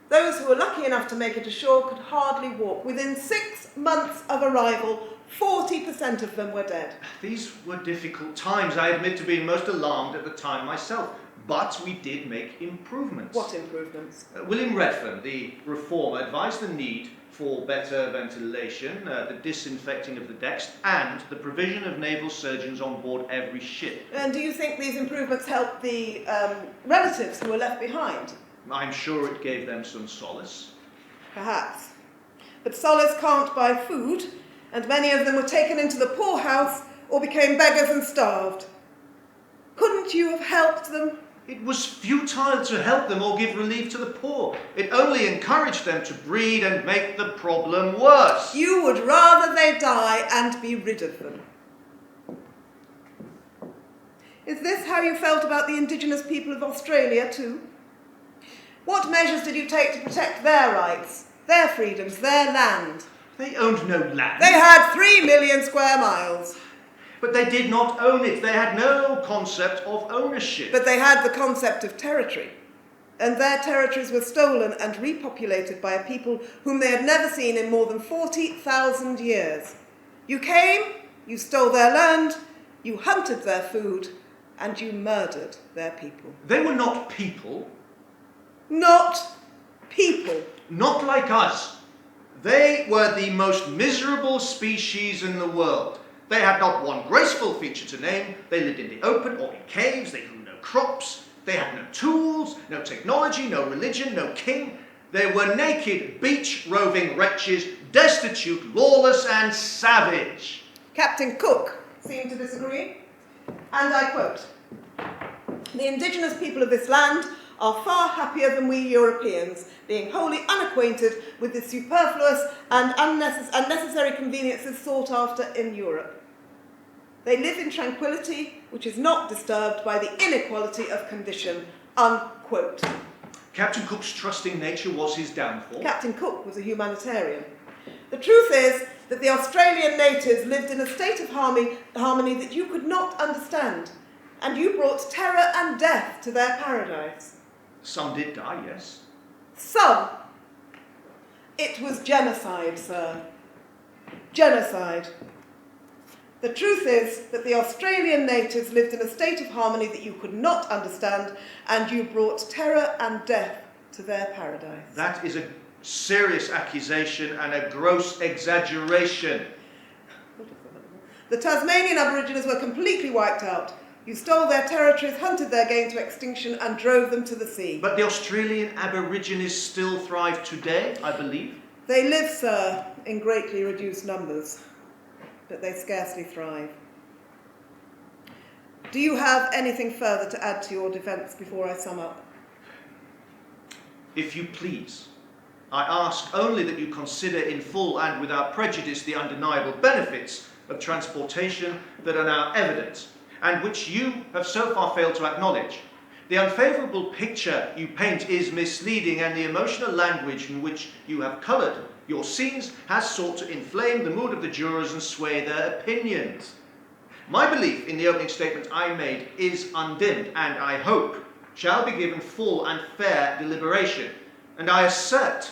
Those who were lucky enough to make it ashore could hardly walk. Within 6 months of arrival, 40% of them were dead. These were difficult times. I admit to being most alarmed at the time myself. But we did make improvements. What improvements? William Redfern, the reformer, advised the need for better ventilation, the disinfecting of the decks, and the provision of naval surgeons on board every ship. And do you think these improvements helped the relatives who were left behind? I'm sure it gave them some solace. Perhaps. But solace can't buy food, and many of them were taken into the poorhouse or became beggars and starved. Couldn't you have helped them? It was futile to help them or give relief to the poor. It only encouraged them to breed and make the problem worse. You would rather they die and be rid of them. Is this how you felt about the indigenous people of Australia too? What measures did you take to protect their rights, their freedoms, their land? They owned no land. They had 3 million square miles. But they did not own it. They had no concept of ownership. But they had the concept of territory. And their territories were stolen and repopulated by a people whom they had never seen in more than 40,000 years. You came, you stole their land, You hunted their food and you murdered their people. They were not people. Not people. Not like us. They were the most miserable species in the world. They had not one graceful feature to name. They lived in the open or in caves. They grew no crops. They had no tools, no technology, no religion, no king. They were naked, beach-roving wretches, destitute, lawless, and savage. Captain Cook seemed to disagree, and I quote, "The indigenous people of this land are far happier than we Europeans, being wholly unacquainted with the superfluous and unnecessary conveniences sought after in Europe. They live in tranquility, which is not disturbed by the inequality of condition," unquote. Captain Cook's trusting nature was his downfall. Captain Cook was a humanitarian. The truth is that the Australian natives lived in a state of harmony that you could not understand, and you brought terror and death to their paradise. Some did die, yes. Some. It was genocide, sir. Genocide. The truth is that the Australian natives lived in a state of harmony that you could not understand, and you brought terror and death to their paradise. That is a serious accusation and a gross exaggeration. The Tasmanian Aborigines were completely wiped out. You stole their territories, hunted their game to extinction, and drove them to the sea. But the Australian Aborigines still thrive today, I believe. They live, sir, in greatly reduced numbers, but they scarcely thrive. Do you have anything further to add to your defence before I sum up? If you please, I ask only that you consider in full and without prejudice the undeniable benefits of transportation that are now evident, and which you have so far failed to acknowledge. The unfavourable picture you paint is misleading, and the emotional language in which you have coloured your scenes has sought to inflame the mood of the jurors and sway their opinions. My belief in the opening statement I made is undimmed, and I hope shall be given full and fair deliberation. And I assert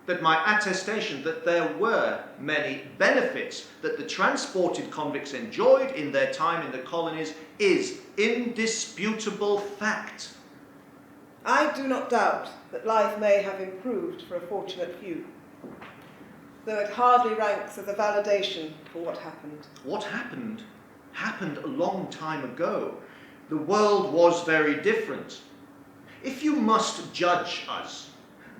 that my attestation that there were many benefits that the transported convicts enjoyed in their time in the colonies is indisputable fact. I do not doubt that life may have improved for a fortunate few, though it hardly ranks as a validation for what happened. What happened a long time ago. The world was very different. If you must judge us,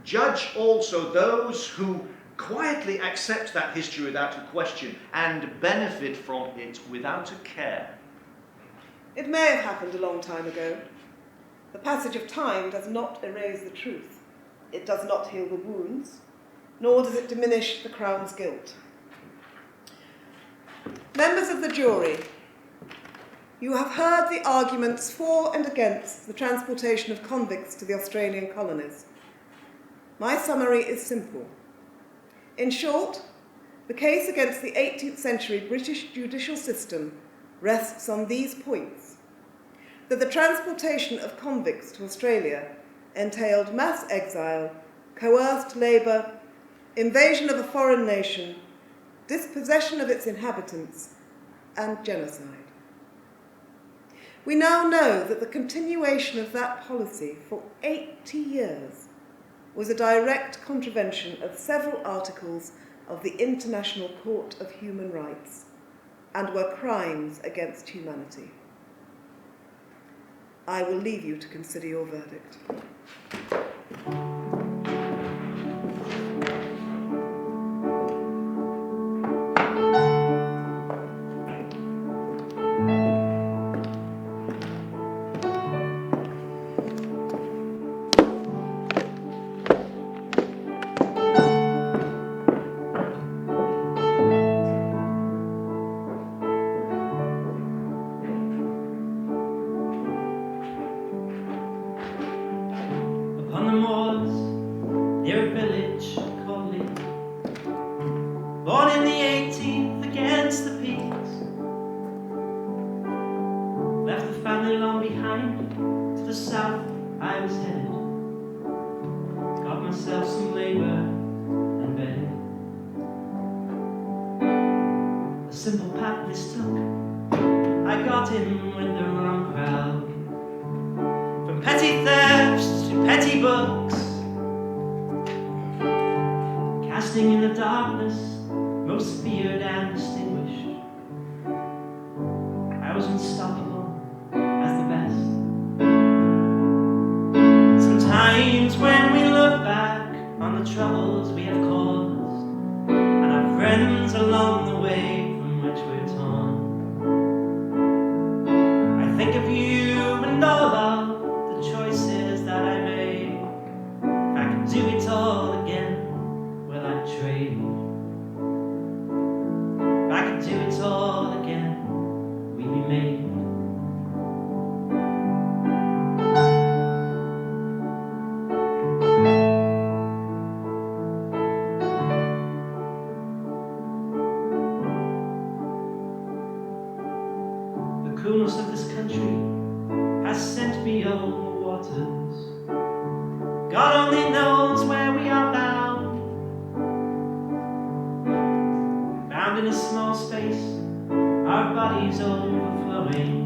judge also those who quietly accept that history without a question and benefit from it without a care. It may have happened a long time ago. The passage of time does not erase the truth. It does not heal the wounds, nor does it diminish the Crown's guilt. Members of the jury, you have heard the arguments for and against the transportation of convicts to the Australian colonies. My summary is simple. In short, the case against the 18th century British judicial system rests on these points: that the transportation of convicts to Australia entailed mass exile, coerced labour, invasion of a foreign nation, dispossession of its inhabitants, and genocide. We now know that the continuation of that policy for 80 years was a direct contravention of several articles of the International Court of Human Rights and were crimes against humanity. I will leave you to consider your verdict. Upon the moors, near a village called Lee, born in the 18th against the peaks, left the family long behind. To the south I was headed, got myself some labour and bed. A simple path this took, I I got in with the wrong crowd. From petty thefts to petty books, casting in the darkness, most feared and distinguished, I was unstoppable as the best. Sometimes when we look back on the troubles we have caused, and our friends along the way from which we're torn, I think of you and all of the choices that I made. If I could do it all again, will I trade? If I could do it all again, we'd be made. The coolness of this country has sent me over waters. God only knows where we are bound. Bound in a small space, our bodies overflowing.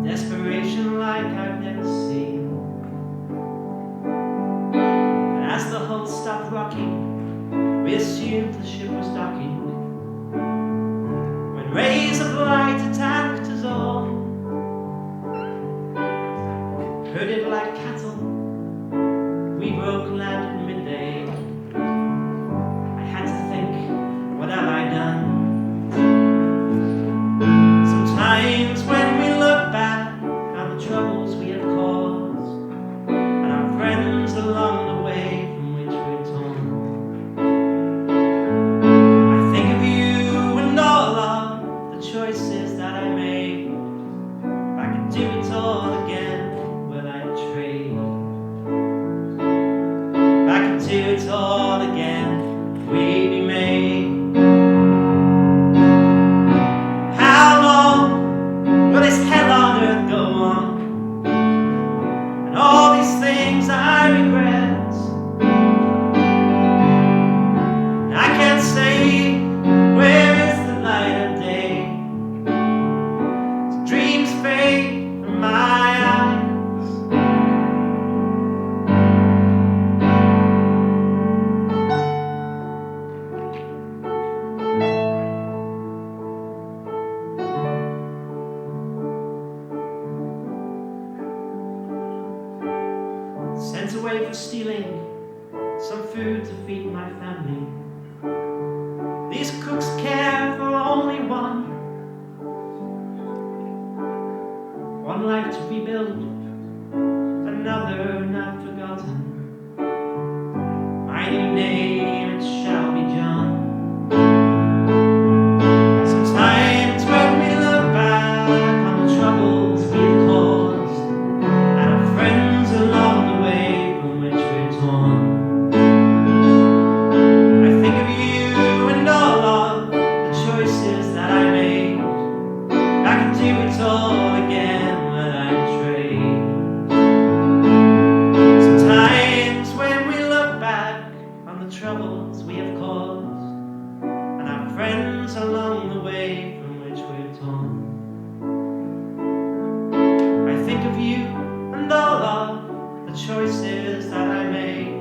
Desperation like I've never seen. And as the hull stopped rocking, we assumed the ship was docking. When rays of light attacked us all, herded like cattle, we broke land at midday. I had to think, what have I done? Sometimes when we look back on the troubles we have caused, and our friends along the way from which we're torn, I think of you and all of the choices that I made. If I could do it all again, will I trade? If I could do it all again, we'd be made. How long will this hell on earth go on? And all these things I regret, and I can't say where is the light of day. Dreams fade from my eyes. Sent away for stealing some food to feed my family. These cooks care for only one life to rebuild, another not forgotten. My new name, it shall be John. Sometimes when we look back on the troubles we've caused, and our friends along the way from which we're torn, I think of you and all of the choices that I made. If I could do it all again, would I trade? Sometimes when we look back on the troubles we have caused, and our friends along the way from which we're torn, I think of you and all of the choices that I made.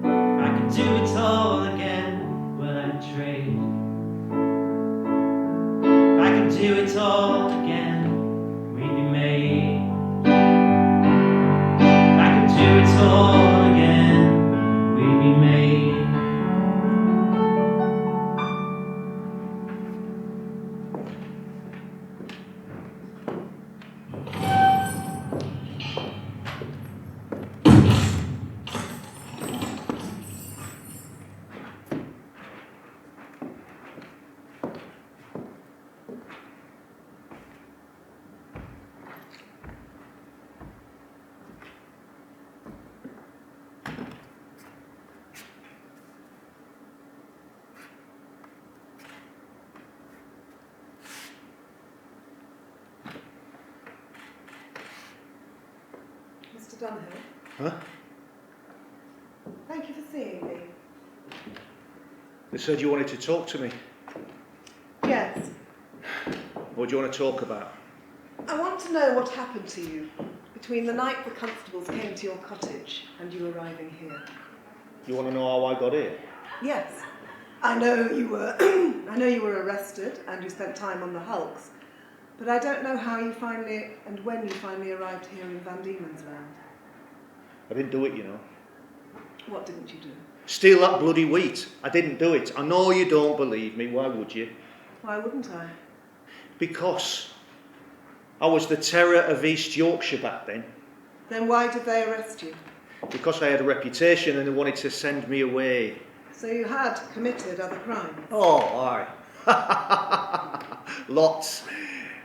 If I could do it all again, would I trade? If I could do it all again, we'd be made. If I could do it all again, we'd be made. Mr. Dunhill, Huh? thank you for seeing me. They said you wanted to talk to me. Yes, What What do you want to talk about? I want to know what happened to you between the night the constables came to your cottage and you arriving here. You want to know how I got here? Yes, I know you were. I know you were arrested and you spent time on the hulks, but I don't know how you finally and when you finally arrived here in Van Diemen's Land. I didn't do it, you know. What didn't you do? Steal that bloody wheat. I didn't do it. I know you don't believe me. Why would you? Why wouldn't I? Because I was the terror of East Yorkshire back then. Then why did they arrest you? Because I had a reputation and they wanted to send me away. So you had committed other crimes? Oh, aye. Lots.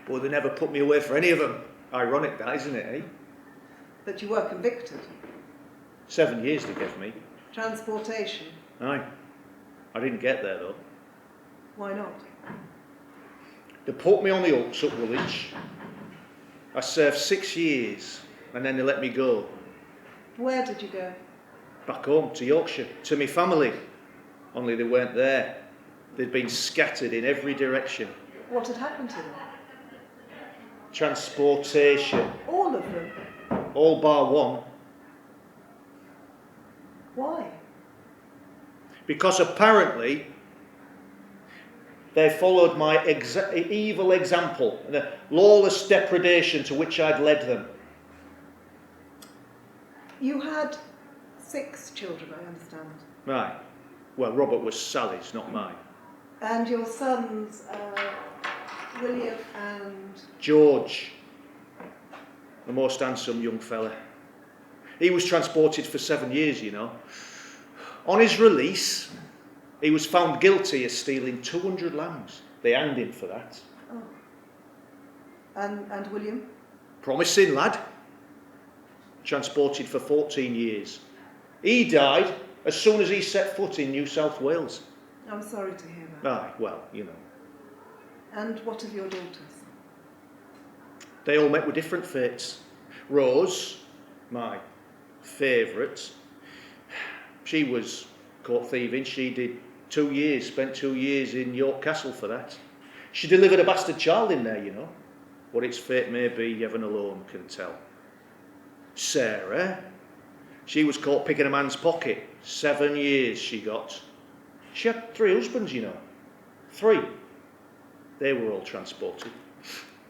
But they never put me away for any of them. Ironic that, isn't it, eh? But you were convicted? 7 years they gave me. Transportation? Aye. I didn't get there, though. Why not? They put me on the hulks at Woolwich. I served 6 years, and then they let me go. Where did you go? Back home, to Yorkshire, to my family. Only they weren't there. They'd been scattered in every direction. What had happened to them? Transportation. All of them? All bar one. Why? Because apparently they followed my evil example and the lawless depredation to which I'd led them. You had 6 children, I understand. Right. Well, Robert was Sally's, not mine. And your sons, William and... George, the most handsome young fella. He was transported for 7 years, you know. On his release, he was found guilty of stealing 200 lambs. They hanged him for that. Oh. And William? Promising lad. Transported for 14 years. He died as soon as he set foot in New South Wales. I'm sorry to hear that. Aye, well, you know. And what of your daughters? They all met with different fates. Rose, my favourite, she was caught thieving. She did 2 years, spent 2 years in York Castle for that. She delivered a bastard child in there, you know. What its fate may be, heaven alone can tell. Sarah, she was caught picking a man's pocket. 7 years she got. She had 3 husbands, you know. 3. They were all transported.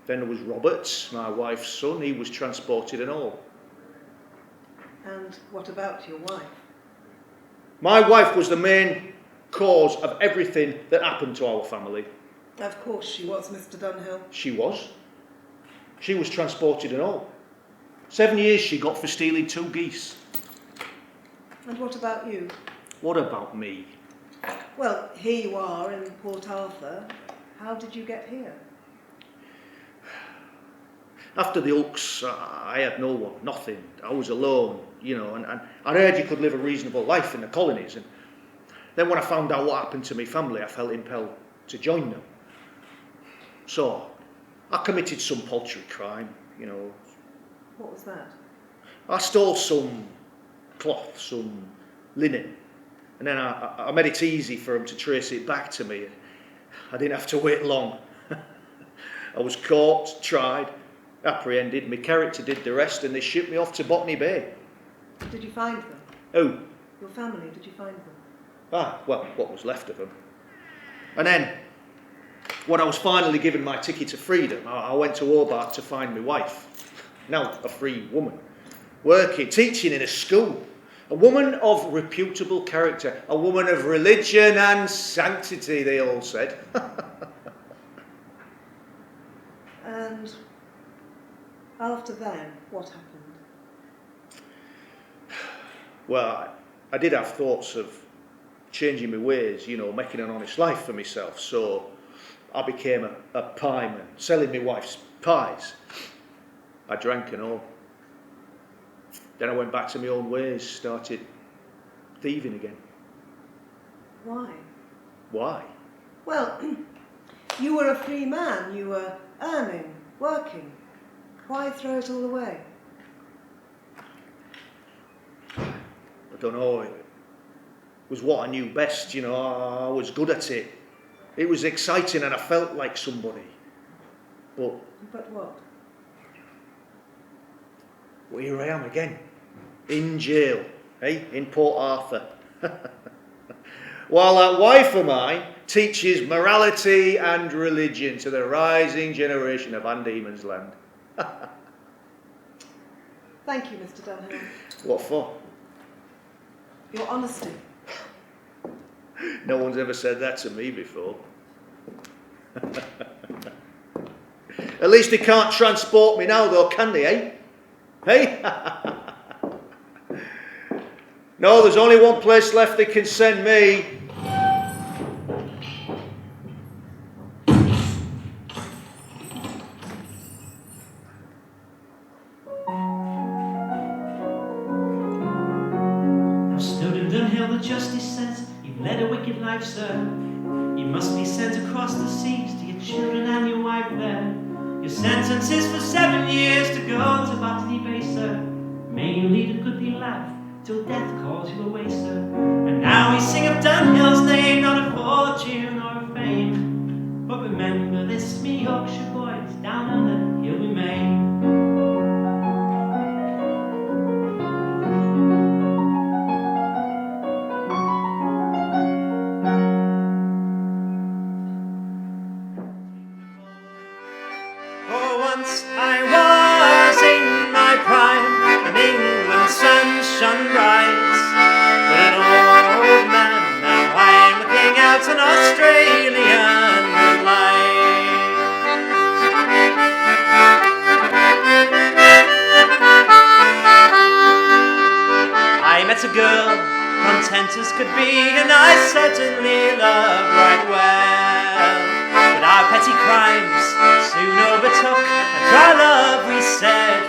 Then there was Robert, my wife's son. He was transported and all. And what about your wife? My wife was the main cause of everything that happened to our family. Of course she was, Mr. Dunhill. She was. She was transported and all. 7 years she got for stealing 2 geese. And what about you? What about me? Well, here you are in Port Arthur. How did you get here? After the hulks, I had no one, nothing. I was alone, you know, and I heard you could live a reasonable life in the colonies. And then when I found out what happened to my family, I felt impelled to join them. So, I committed some paltry crime, you know. What was that? I stole some cloth, some linen, and then I made it easy for them to trace it back to me. I didn't have to wait long. I was caught, tried, apprehended, my character did the rest, and they shipped me off to Botany Bay. Did you find them? Who? Your family, did you find them? Ah, well, what was left of them. And then, when I was finally given my ticket to freedom, I went to Hobart to find my wife, now a free woman, working, teaching in a school. A woman of reputable character, a woman of religion and sanctity, they all said. And after then, what happened? Well, I did have thoughts of changing my ways, you know, making an honest life for myself. So I became a pieman, selling my wife's pies. I drank and all. Then I went back to my own ways, started thieving again. Why? Why? Well, you were a free man. You were earning, working. Why throw it all away? I don't know. It was what I knew best, you know. I was good at it. It was exciting and I felt like somebody. But what? Well, here I am again, in jail, in Port Arthur. While that wife of mine teaches morality and religion to the rising generation of Van Diemen's Land. Thank you, Mr. Dunhill. What for? Your honesty. No one's ever said that to me before. At least they can't transport me now, though, can they, eh? Hey? No, there's only one place left they can send me. Now, Snowden Dunhill, the justice says, you've led a wicked life, sir. You must be sent across the seas to your children and your wife there. Your sentence is for 7 years to go to Botany Bay, sir. May you lead a goodly life till death calls you away, sir. And now we sing of Dunhill's name, not a fortune or a fame. But remember this, me Yorkshire boys, down under he'll remain. Once I was in my prime, and England's sun shone bright. But an old man, now I'm looking out on Australian light. I met a girl, content as could be, and I certainly loved right well. But our petty crimes soon overtook, and our love we said